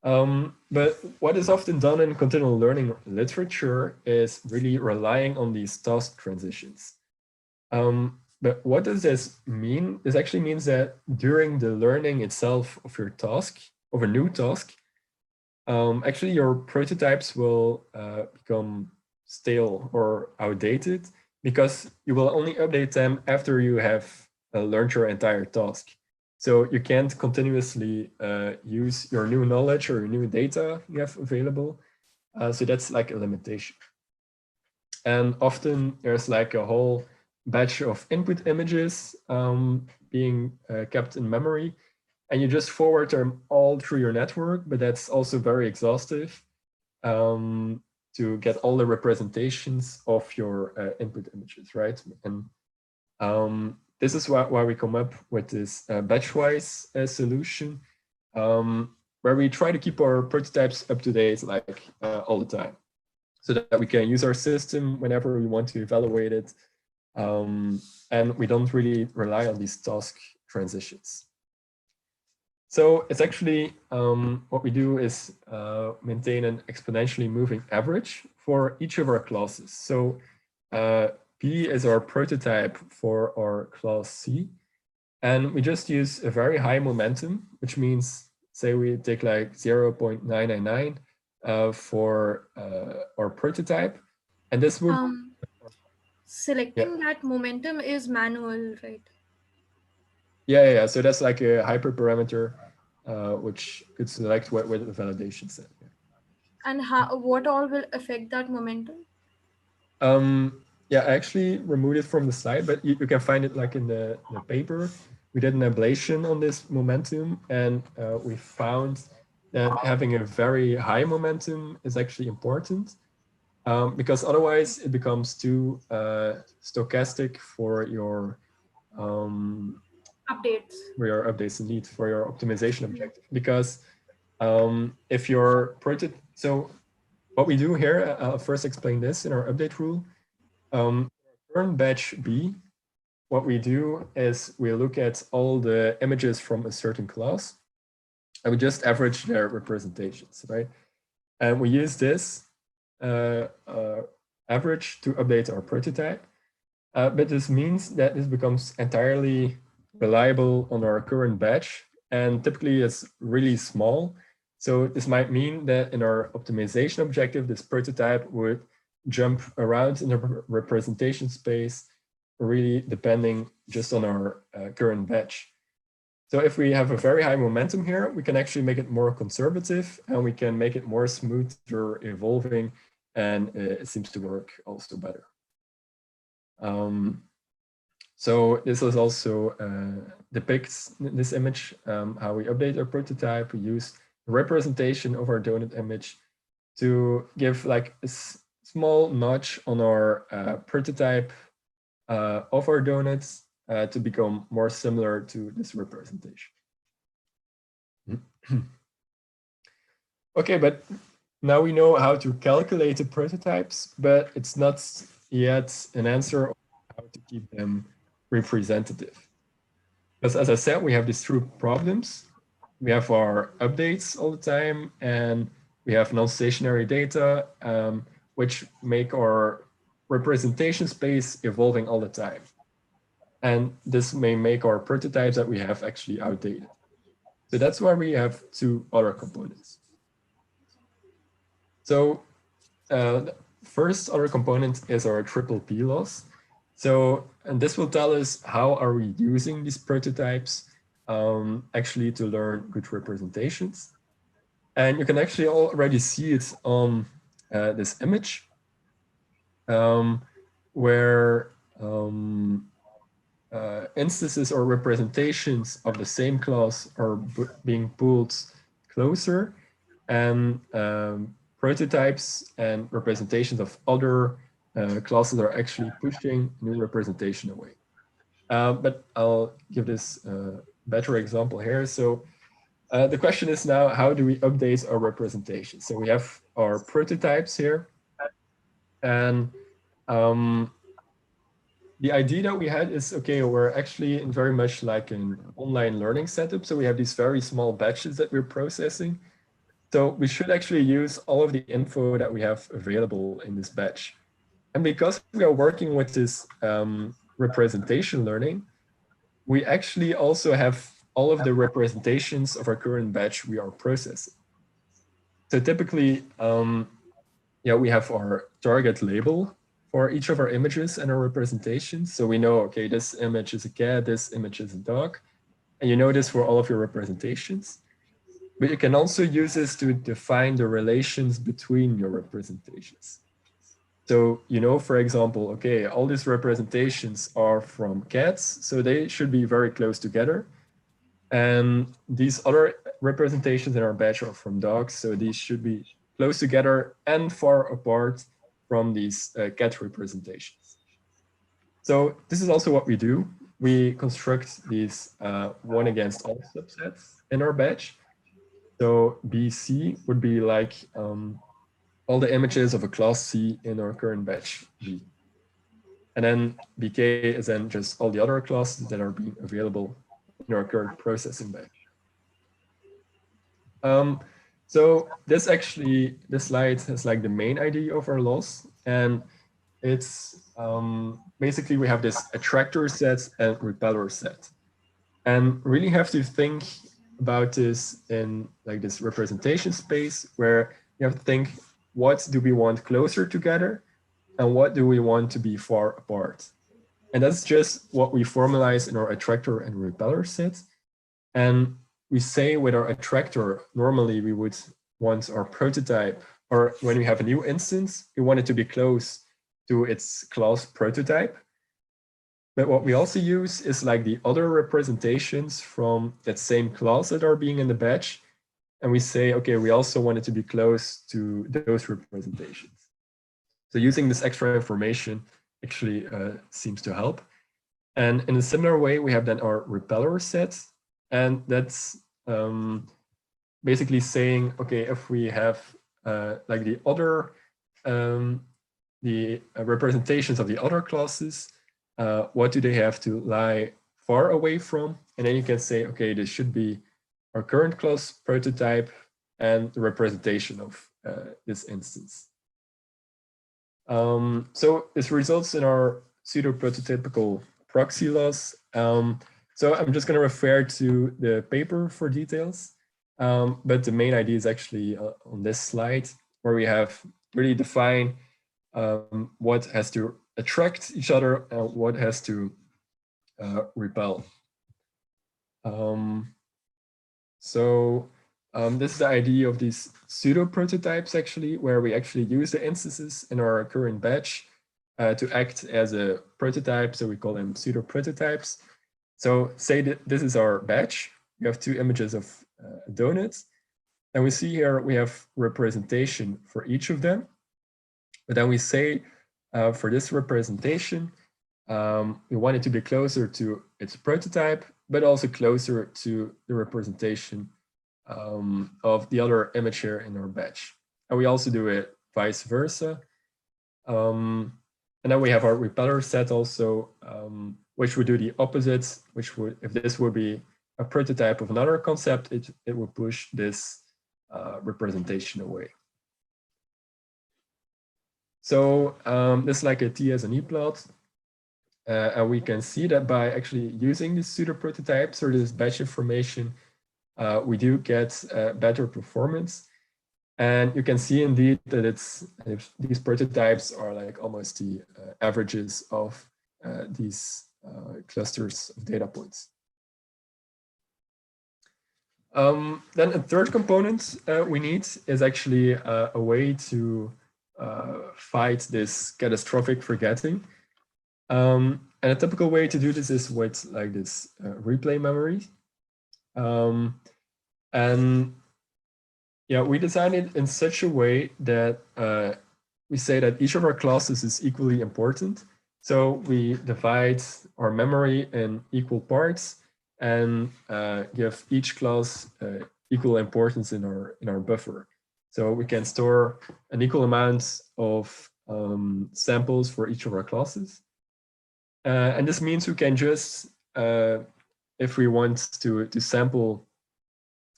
But what is often done in continual learning literature is really relying on these task transitions. But what does this mean? This actually means that during the learning itself of your task, of a new task, actually your prototypes will become stale or outdated because you will only update them after you have learned your entire task. So you can't continuously use your new knowledge or your new data you have available. So that's like a limitation. And often there's like a whole batch of input images being kept in memory, and you just forward them all through your network, but that's also very exhaustive to get all the representations of your input images, right? And this is why we come up with this batch-wise solution, where we try to keep our prototypes up to date, like all the time, so that we can use our system whenever we want to evaluate it. And we don't really rely on these task transitions. So it's actually, what we do is maintain an exponentially moving average for each of our classes. So P is our prototype for our class C. And we just use a very high momentum, which means, say we take like 0.999 for our prototype. And this would... Selecting that momentum is manual, right? Yeah. So that's like a hyperparameter, which could select what the validation set. Yeah. And what all will affect that momentum? Yeah, I actually removed it from the slide, but you can find it like in the paper. We did an ablation on this momentum, and we found that having a very high momentum is actually important, because otherwise it becomes too stochastic for your updates. For your updates indeed, for your optimization objective. Because if your prototype, so what we do here, I'll first explain this in our update rule. Current batch B, what we do is we look at all the images from a certain class, and we just average their representations, right? And we use this average to update our prototype. But this means that this becomes entirely reliable on our current batch, and typically it's really small. So this might mean that in our optimization objective, this prototype would jump around in the representation space, really depending just on our current batch. So if we have a very high momentum here, we can actually make it more conservative, and we can make it more smoother evolving, and it seems to work also better. So this is also depicts this image, how we update our prototype. We use a representation of our donut image to give like a small nudge on our prototype of our donuts to become more similar to this representation. Okay, but now we know how to calculate the prototypes, but it's not yet an answer on how to keep them representative. Because as I said, we have these two problems. We have our updates all the time, and we have non-stationary data, which make our representation space evolving all the time. And this may make our prototypes that we have actually outdated. So that's why we have two other components. So first other component is our triple P loss. So, and this will tell us how are we using these prototypes actually to learn good representations. And you can actually already see it on this image where instances or representations of the same class are being pulled closer, and prototypes and representations of other classes are actually pushing new representation away. But I'll give this better example here. So the question is now, how do we update our representation? So we have our prototypes here, and the idea that we had is, okay, we're actually very much like an online learning setup. So we have these very small batches that we're processing. So we should actually use all of the info that we have available in this batch. And because we are working with this representation learning, we actually also have all of the representations of our current batch we are processing. So typically, we have our target label for each of our images and our representations. So we know, okay, this image is a cat, this image is a dog. And you know this for all of your representations. But you can also use this to define the relations between your representations. So, you know, for example, okay, all these representations are from cats, so they should be very close together. And these other representations in our batch are from dogs, so these should be close together and far apart from these cat representations. So this is also what we do. We construct these one against all subsets in our batch. So BC would be like all the images of a class C in our current batch B. And then BK is then just all the other classes that are being available in our current processing batch. So this slide has like the main idea of our loss. And it's basically we have this attractor set and repeller set. And really have to think about this in like this representation space where you have to think, what do we want closer together and what do we want to be far apart? And that's just what we formalize in our attractor and repeller set. And we say with our attractor, normally we would want our prototype, or when we have a new instance, we want it to be close to its class prototype. But what we also use is like the other representations from that same class that are being in the batch. And we say, okay, we also want it to be close to those representations. So using this extra information actually seems to help. And in a similar way, we have then our repeller set. And that's basically saying, okay, if we have like the other, representations of the other classes, what do they have to lie far away from? And then you can say, okay, this should be our current class prototype and the representation of this instance. So this results in our pseudo prototypical proxy loss. So I'm just going to refer to the paper for details. But the main idea is actually on this slide, where we have really defined what has to attract each other and what has to repel. This is the idea of these pseudo prototypes, actually, where we actually use the instances in our current batch to act as a prototype. So we call them pseudo prototypes. So say that this is our batch. We have two images of donuts. And we see here we have representation for each of them. But then we say for this representation, we want it to be closer to its prototype, but also closer to the representation of the other image here in our batch. And we also do it vice versa. And then we have our repeller set also, which would do the opposite, which would, if this would be a prototype of another concept, it would push this representation away. So this is like a T as an E plot. And we can see that by actually using these pseudo prototypes or this batch information, we do get better performance. And you can see indeed that these prototypes are like almost the averages of these clusters of data points. Then a third component we need is actually a way to fight this catastrophic forgetting. And a typical way to do this is with like this replay memory. And yeah, we designed it in such a way that we say that each of our classes is equally important. So we divide our memory in equal parts and give each class equal importance in our buffer. So we can store an equal amount of samples for each of our classes. And this means we can just, if we want to sample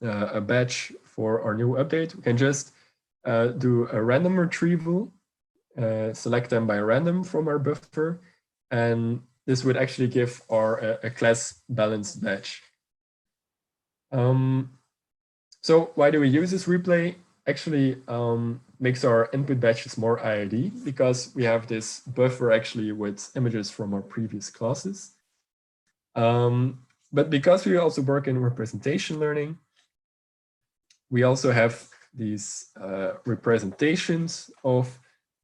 a batch for our new update, we can just do a random retrieval, select them by random from our buffer, and this would actually give our a class balanced batch. So why do we use this replay? Actually makes our input batches more IID because we have this buffer actually with images from our previous classes. But because we also work in representation learning, we also have these representations of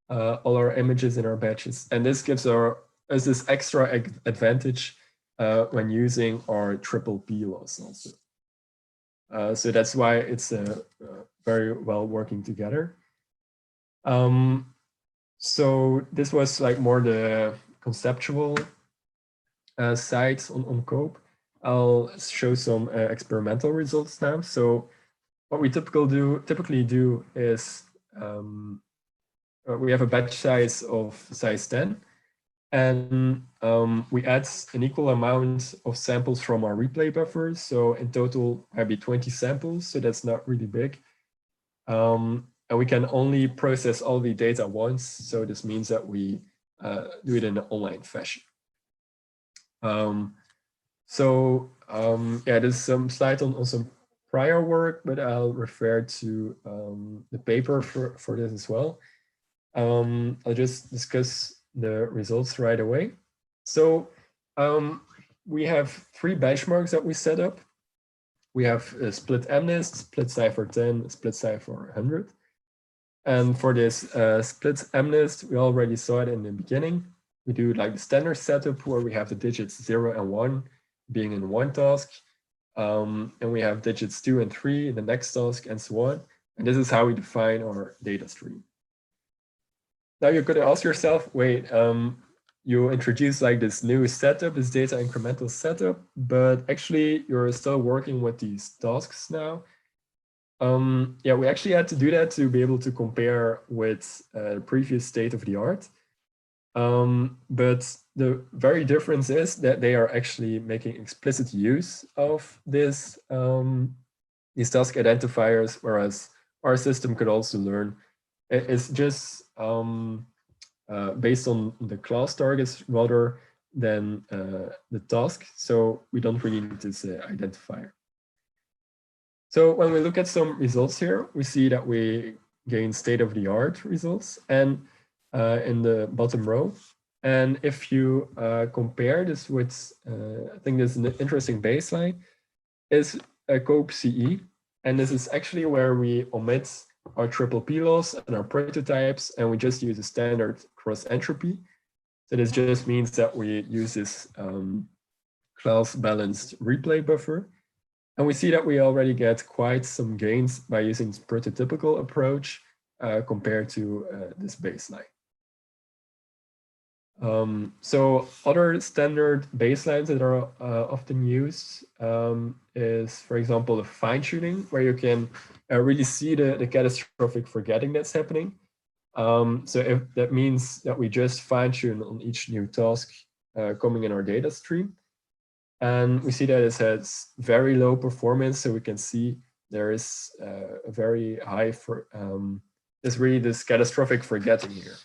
all our images in our batches. And this gives us this extra advantage when using our triple P loss also. So that's why it's very well working together. So this was like more the conceptual side on COPE. I'll show some experimental results now. So what we typically do is we have a batch size of size 10, and we add an equal amount of samples from our replay buffers. So in total, maybe 20 samples. So that's not really big. And we can only process all the data once. So this means that we do it in an online fashion. Yeah, there's some slides on some prior work, but I'll refer to the paper for this as well. I'll just discuss the results right away. So we have 3 benchmarks that we set up. We have a split MNIST, split cipher 10, split cipher 100. And for this split MNIST, we already saw it in the beginning. We do like the standard setup where we have the digits 0 and 1 being in one task. And we have digits 2 and 3 in the next task and so on. And this is how we define our data stream. Now you could ask yourself, wait, you introduced like this new setup, this data incremental setup, but actually you're still working with these tasks now. Yeah, we actually had to do that to be able to compare with the previous state of the art. But the very difference is that they are actually making explicit use of this these task identifiers, whereas our system could also learn. It's just based on the class targets rather than the task. So we don't really need this identifier. So when we look at some results here, we see that we gain state-of-the-art results and in the bottom row. And if you compare this with, I think there's an interesting baseline, is a COPE CE. And this is actually where we omit our triple P loss and our prototypes, and we just use a standard cross entropy. So this just means that we use this class balanced replay buffer. And we see that we already get quite some gains by using this prototypical approach compared to this baseline. So other standard baselines that are often used is, for example, the fine tuning, where you can really see the catastrophic forgetting that's happening. So if that means that we just fine tune on each new task coming in our data stream. And we see that it has very low performance. So we can see there is a very high there's really this catastrophic forgetting here.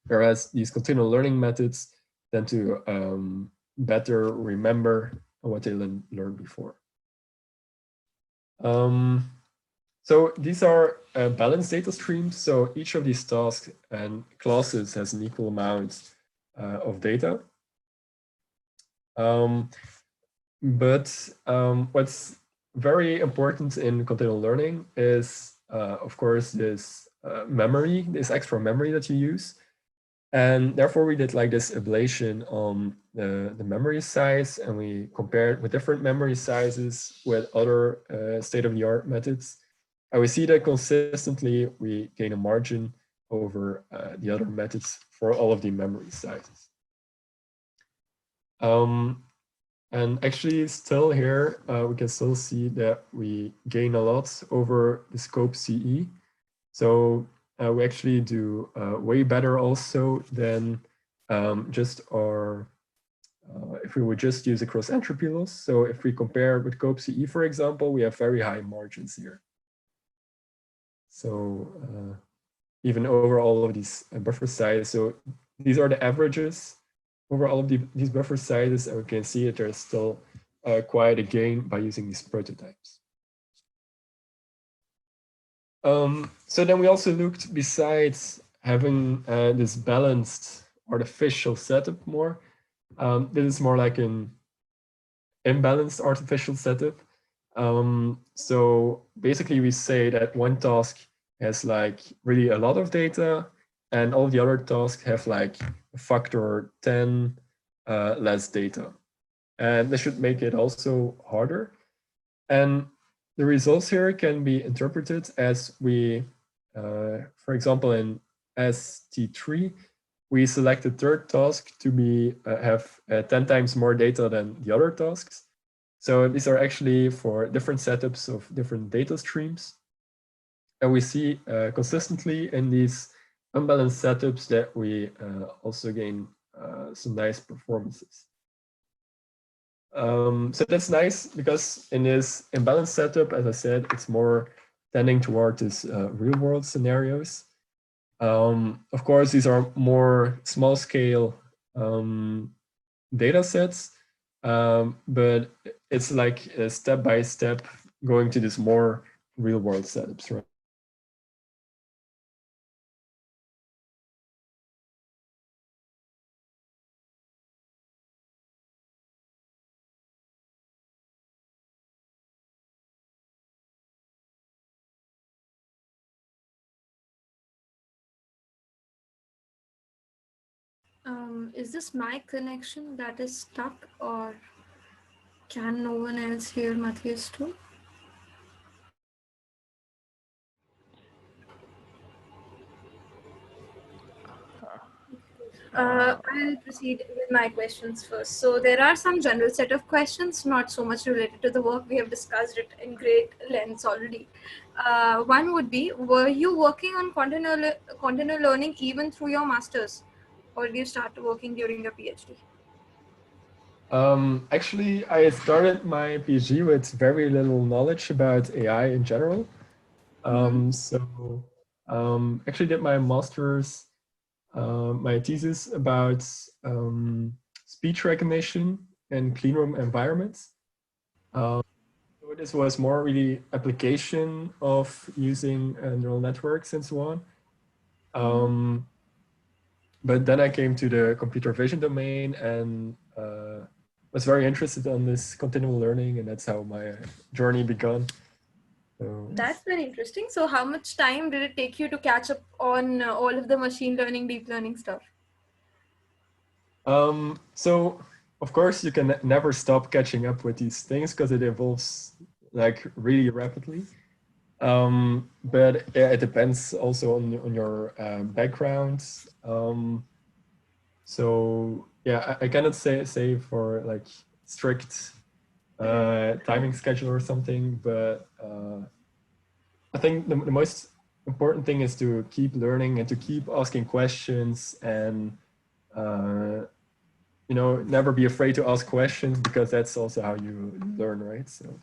Whereas these continual learning methods tend to better remember what they learned before. So these are balanced data streams. So each of these tasks and classes has an equal amount of data. But what's very important in continual learning is, of course, this memory, this extra memory that you use. And therefore, we did like this ablation on the memory size, and we compared with different memory sizes with other state-of-the-art methods. And we see that consistently we gain a margin over the other methods for all of the memory sizes. And actually still here, we can still see that we gain a lot over the scope CE. So we actually do way better also than just our if we would just use a cross entropy loss. So if we compare with COPE-CE, for example, we have very high margins here. So even over all of these buffer sizes, so these are the averages over all of these buffer sizes, and we can see that there's still quite a gain by using these prototypes. So then we also looked, besides having this balanced artificial setup more, this is more like an imbalanced artificial setup. So basically we say that one task has like really a lot of data, and all the other tasks have like a factor 10 less data. And this should make it also harder. And the results here can be interpreted as we, for example, in ST3, we select the third task to be have 10 times more data than the other tasks. So these are actually for different setups of different data streams. And we see consistently in these unbalanced setups that we also gain some nice performances. So that's nice because in this imbalanced setup, as I said, it's more tending toward this real world scenarios. Of course, these are more small scale data sets, but it's like a step by step going to this more real world setups, right? Is this my connection that is stuck, or can no one else hear Matthias too? I'll proceed with my questions first. So there are some general set of questions, not so much related to the work. We have discussed it in great lengths already. One would be, were you working on continual learning even through your master's, or did you start working during your PhD? Actually, I started my PhD with very little knowledge about AI in general. So actually did my master's, my thesis about speech recognition in cleanroom environments. So this was more really application of using neural networks and so on. But then I came to the computer vision domain and was very interested on this continual learning, and that's how my journey began. So, that's very interesting. So how much time did it take you to catch up on all of the machine learning, deep learning stuff? So of course you can never stop catching up with these things because it evolves like really rapidly. But yeah, it depends also on your background. So yeah, I cannot say for like strict timing schedule or something, but I think the most important thing is to keep learning and to keep asking questions and you know, never be afraid to ask questions because that's also how you learn, right? So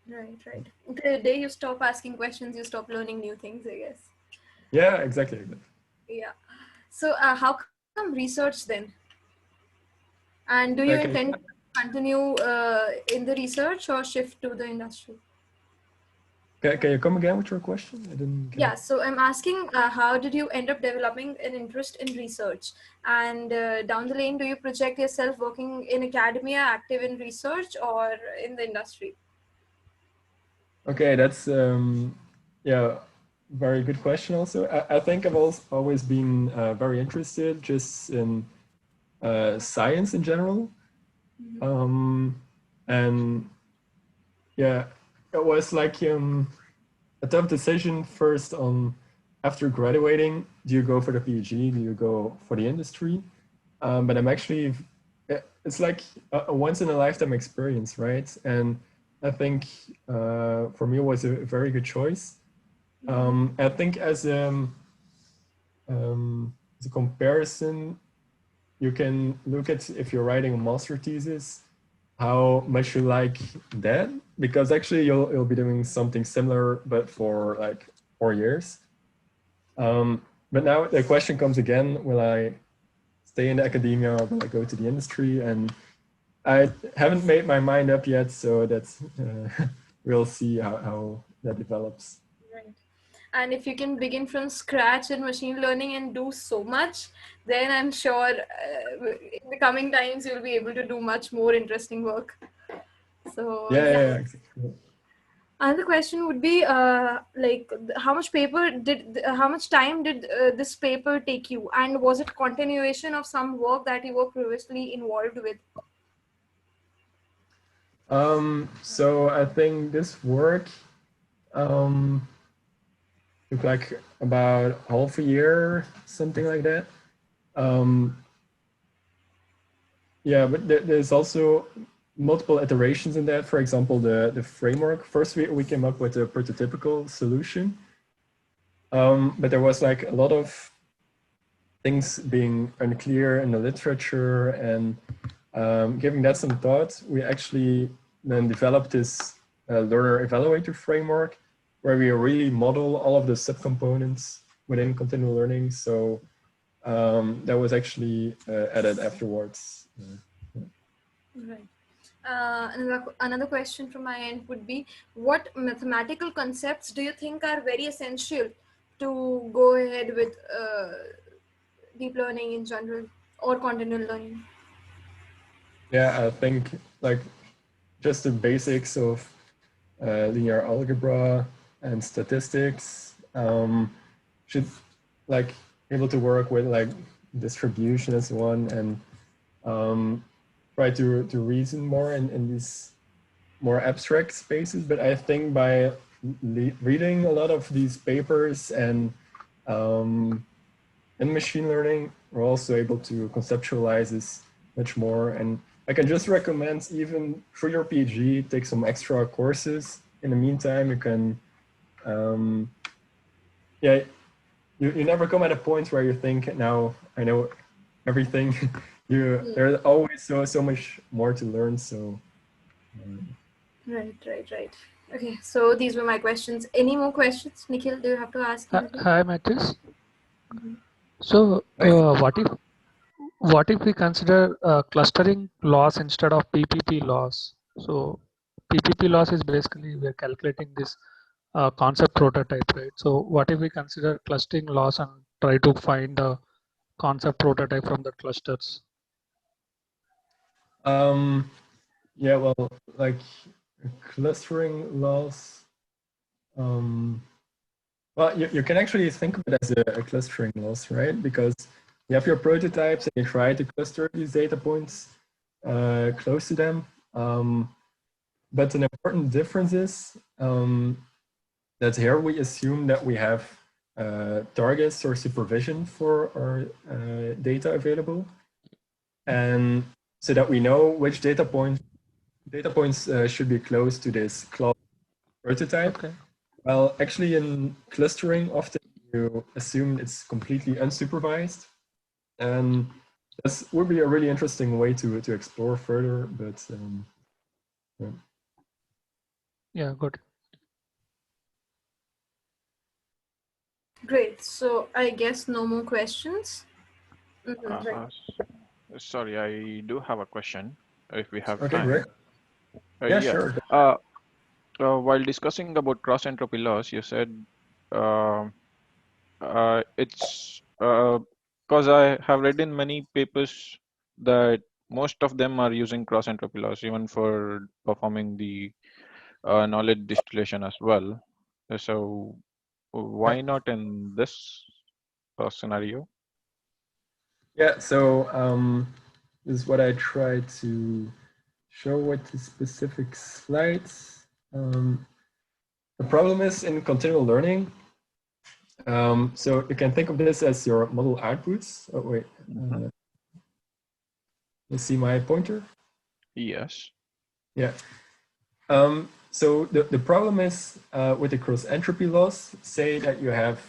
Right. The day you stop asking questions, you stop learning new things, I guess. yeah, exactly. Yeah. So how come research then? And do you intend to continue in the research or shift to the industry? Can you come again with your question? I didn't get Yeah, so I'm asking how did you end up developing an interest in research? And down the lane, do you project yourself working in academia, active in research, or in the industry? Okay, that's yeah, very good question also. I think I've also always been very interested just in science in general. And yeah, it was like a tough decision first on after graduating, do you go for the PhD, do you go for the industry? But I'm actually, it's like a once in a lifetime experience, right? And I think for me it was a very good choice. I think as a comparison, you can look at, if you're writing a master thesis, how much you like that, because actually you'll be doing something similar, but for like 4 years. But now the question comes again, will I stay in academia or will I go to the industry? And I haven't made my mind up yet, so that's we'll see how that develops. Right. And if you can begin from scratch in machine learning and do so much, then I'm sure in the coming times you'll be able to do much more interesting work. So Yeah, exactly. Another question would be like how much time did this paper take you, and was it continuation of some work that you were previously involved with? So I think this work took like about half a year, something like that. Yeah, but there's also multiple iterations in that. For example, the framework. First, we came up with a prototypical solution, but there was like a lot of things being unclear in the literature, and giving that some thought, we actually then developed this learner evaluator framework where we really model all of the subcomponents within continual learning. So that was actually added afterwards. Right. Another question from my end would be, what mathematical concepts do you think are very essential to go ahead with deep learning in general or continual learning? Yeah, I think like just the basics of linear algebra and statistics should like able to work with like distribution as one, and try to reason more in these more abstract spaces. But I think by reading a lot of these papers and in machine learning, we're also able to conceptualize this much more. And I can just recommend, even for your PhD, take some extra courses. In the meantime, you can, yeah, you never come at a point where you think, now I know everything. There's always so much more to learn. So. Right. Okay, so these were my questions. Any more questions, Nikhil? Do you have to ask anything? Hi, Matthias. So, what if we consider clustering loss instead of PPP loss? So, PPP loss is basically we're calculating this concept prototype, right? So, what if we consider clustering loss and try to find a concept prototype from the clusters? Yeah, well, like clustering loss. Well, you can actually think of it as a clustering loss, right? Because you have your prototypes and you try to cluster these data points close to them. But an important difference is that here we assume that we have targets or supervision for our data available, and so that we know which data points should be close to this class prototype. Okay. Well, actually, in clustering, often you assume it's completely unsupervised, and this would be a really interesting way to explore further. But Yeah, good. Great. So I guess no more questions. Right. Sorry, I do have a question if we have okay, time. great. Yeah, sure. While discussing about cross entropy loss, you said it's because I have read in many papers that most of them are using cross entropy loss even for performing the knowledge distillation as well. So why not in this scenario? Yeah, so this is what I tried to show with the specific slides. The problem is in continual learning. So you can think of this as your model outputs. Oh, wait. You see my pointer? Yes. Yeah. So the problem is with the cross entropy loss, say that you have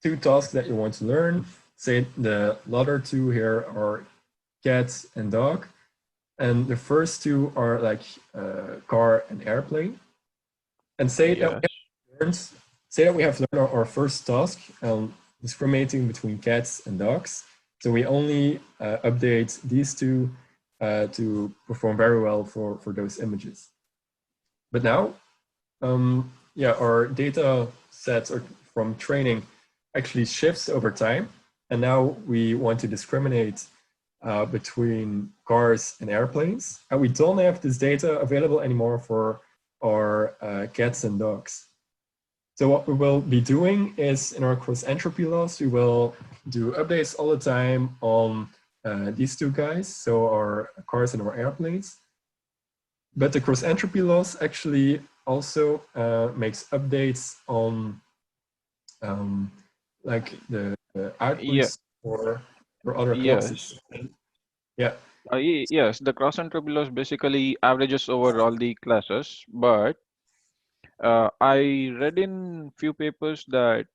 two tasks that you want to learn. say the latter two here are cat and dog, and the first two are like car and airplane. And say that we have learned our first task on discriminating between cats and dogs. So we only update these two to perform very well for those images. But now, yeah, our data sets from training actually shifts over time. And now we want to discriminate between cars and airplanes. And we don't have this data available anymore for our cats and dogs. So what we will be doing is in our cross entropy loss, we will do updates all the time on these two guys, so our cars and our airplanes. But the cross entropy loss actually also makes updates on like the outputs for other classes. Yeah. Yes, the cross entropy loss basically averages over all the classes, but I read in few papers that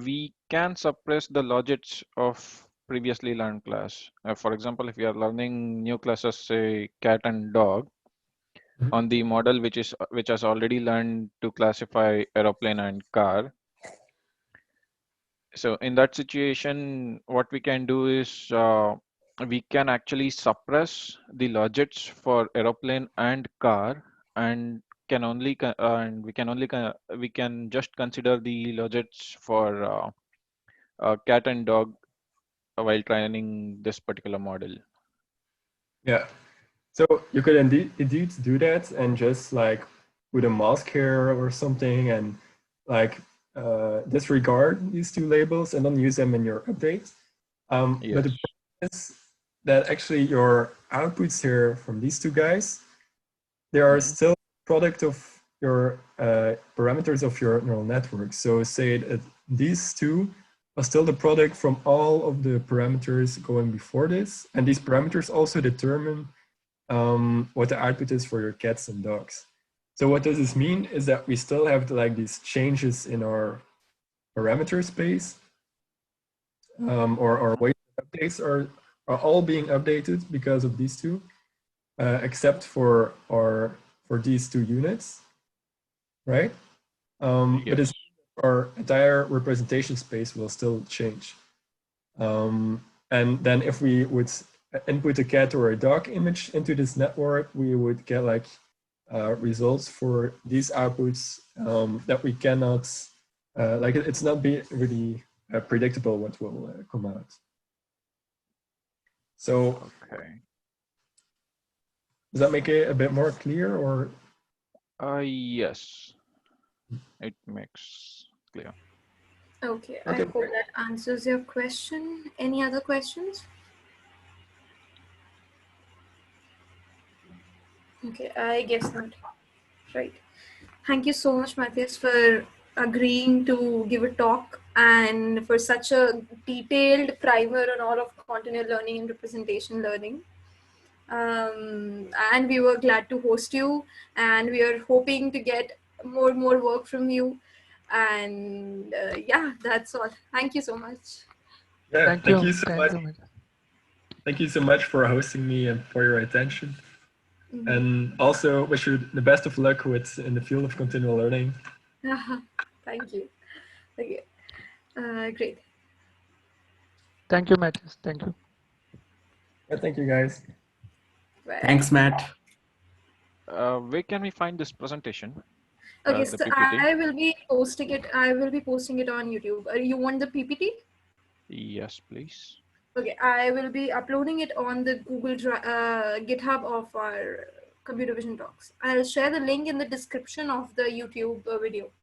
we can suppress the logits of previously learned class. For example, if you are learning new classes, say cat and dog, on the model which has already learned to classify aeroplane and car. So in that situation, what we can do is we can actually suppress the logits for aeroplane and car, and we can just consider the logits for cat and dog while training this particular model. Yeah. So you could indeed do that and just like put a mask here or something and like disregard these two labels and don't use them in your update. Yes. But the problem is that actually your outputs here from these two guys, they are still product of your parameters of your neural network. So say that these two are still the product from all of the parameters going before this. And these parameters also determine what the output is for your cats and dogs. So what does this mean is that we still have like these changes in our parameter space, or our weight updates are all being updated because of these two, except for these two units, right? But it's, our entire representation space will still change. And then if we would input a cat or a dog image into this network, we would get like results for these outputs that we cannot, like it's not really predictable what will come out. So does that make it a bit more clear, or? Yes, it makes clear. Okay, I hope that answers your question. Any other questions? Okay, I guess not. Right. Thank you so much, Matthias, for agreeing to give a talk and for such a detailed primer on all of continual learning and representation learning. And we were glad to host you, and we are hoping to get more work from you. And yeah, that's all. Thank you so much. Yeah, thank you so much. Thank you so much for hosting me and for your attention. And also wish you the best of luck in the field of continual learning. Thank you. Okay. Great. Thank you, Matthias. Thank you. Yeah, thank you, guys. Bye. Thanks, Matt. Where can we find this presentation? Okay, so I will be posting it. I will be posting it on YouTube. You want the PPT? Yes, please. Okay, I will be uploading it on the Google GitHub of our Computer Vision Talks. I'll share the link in the description of the YouTube video.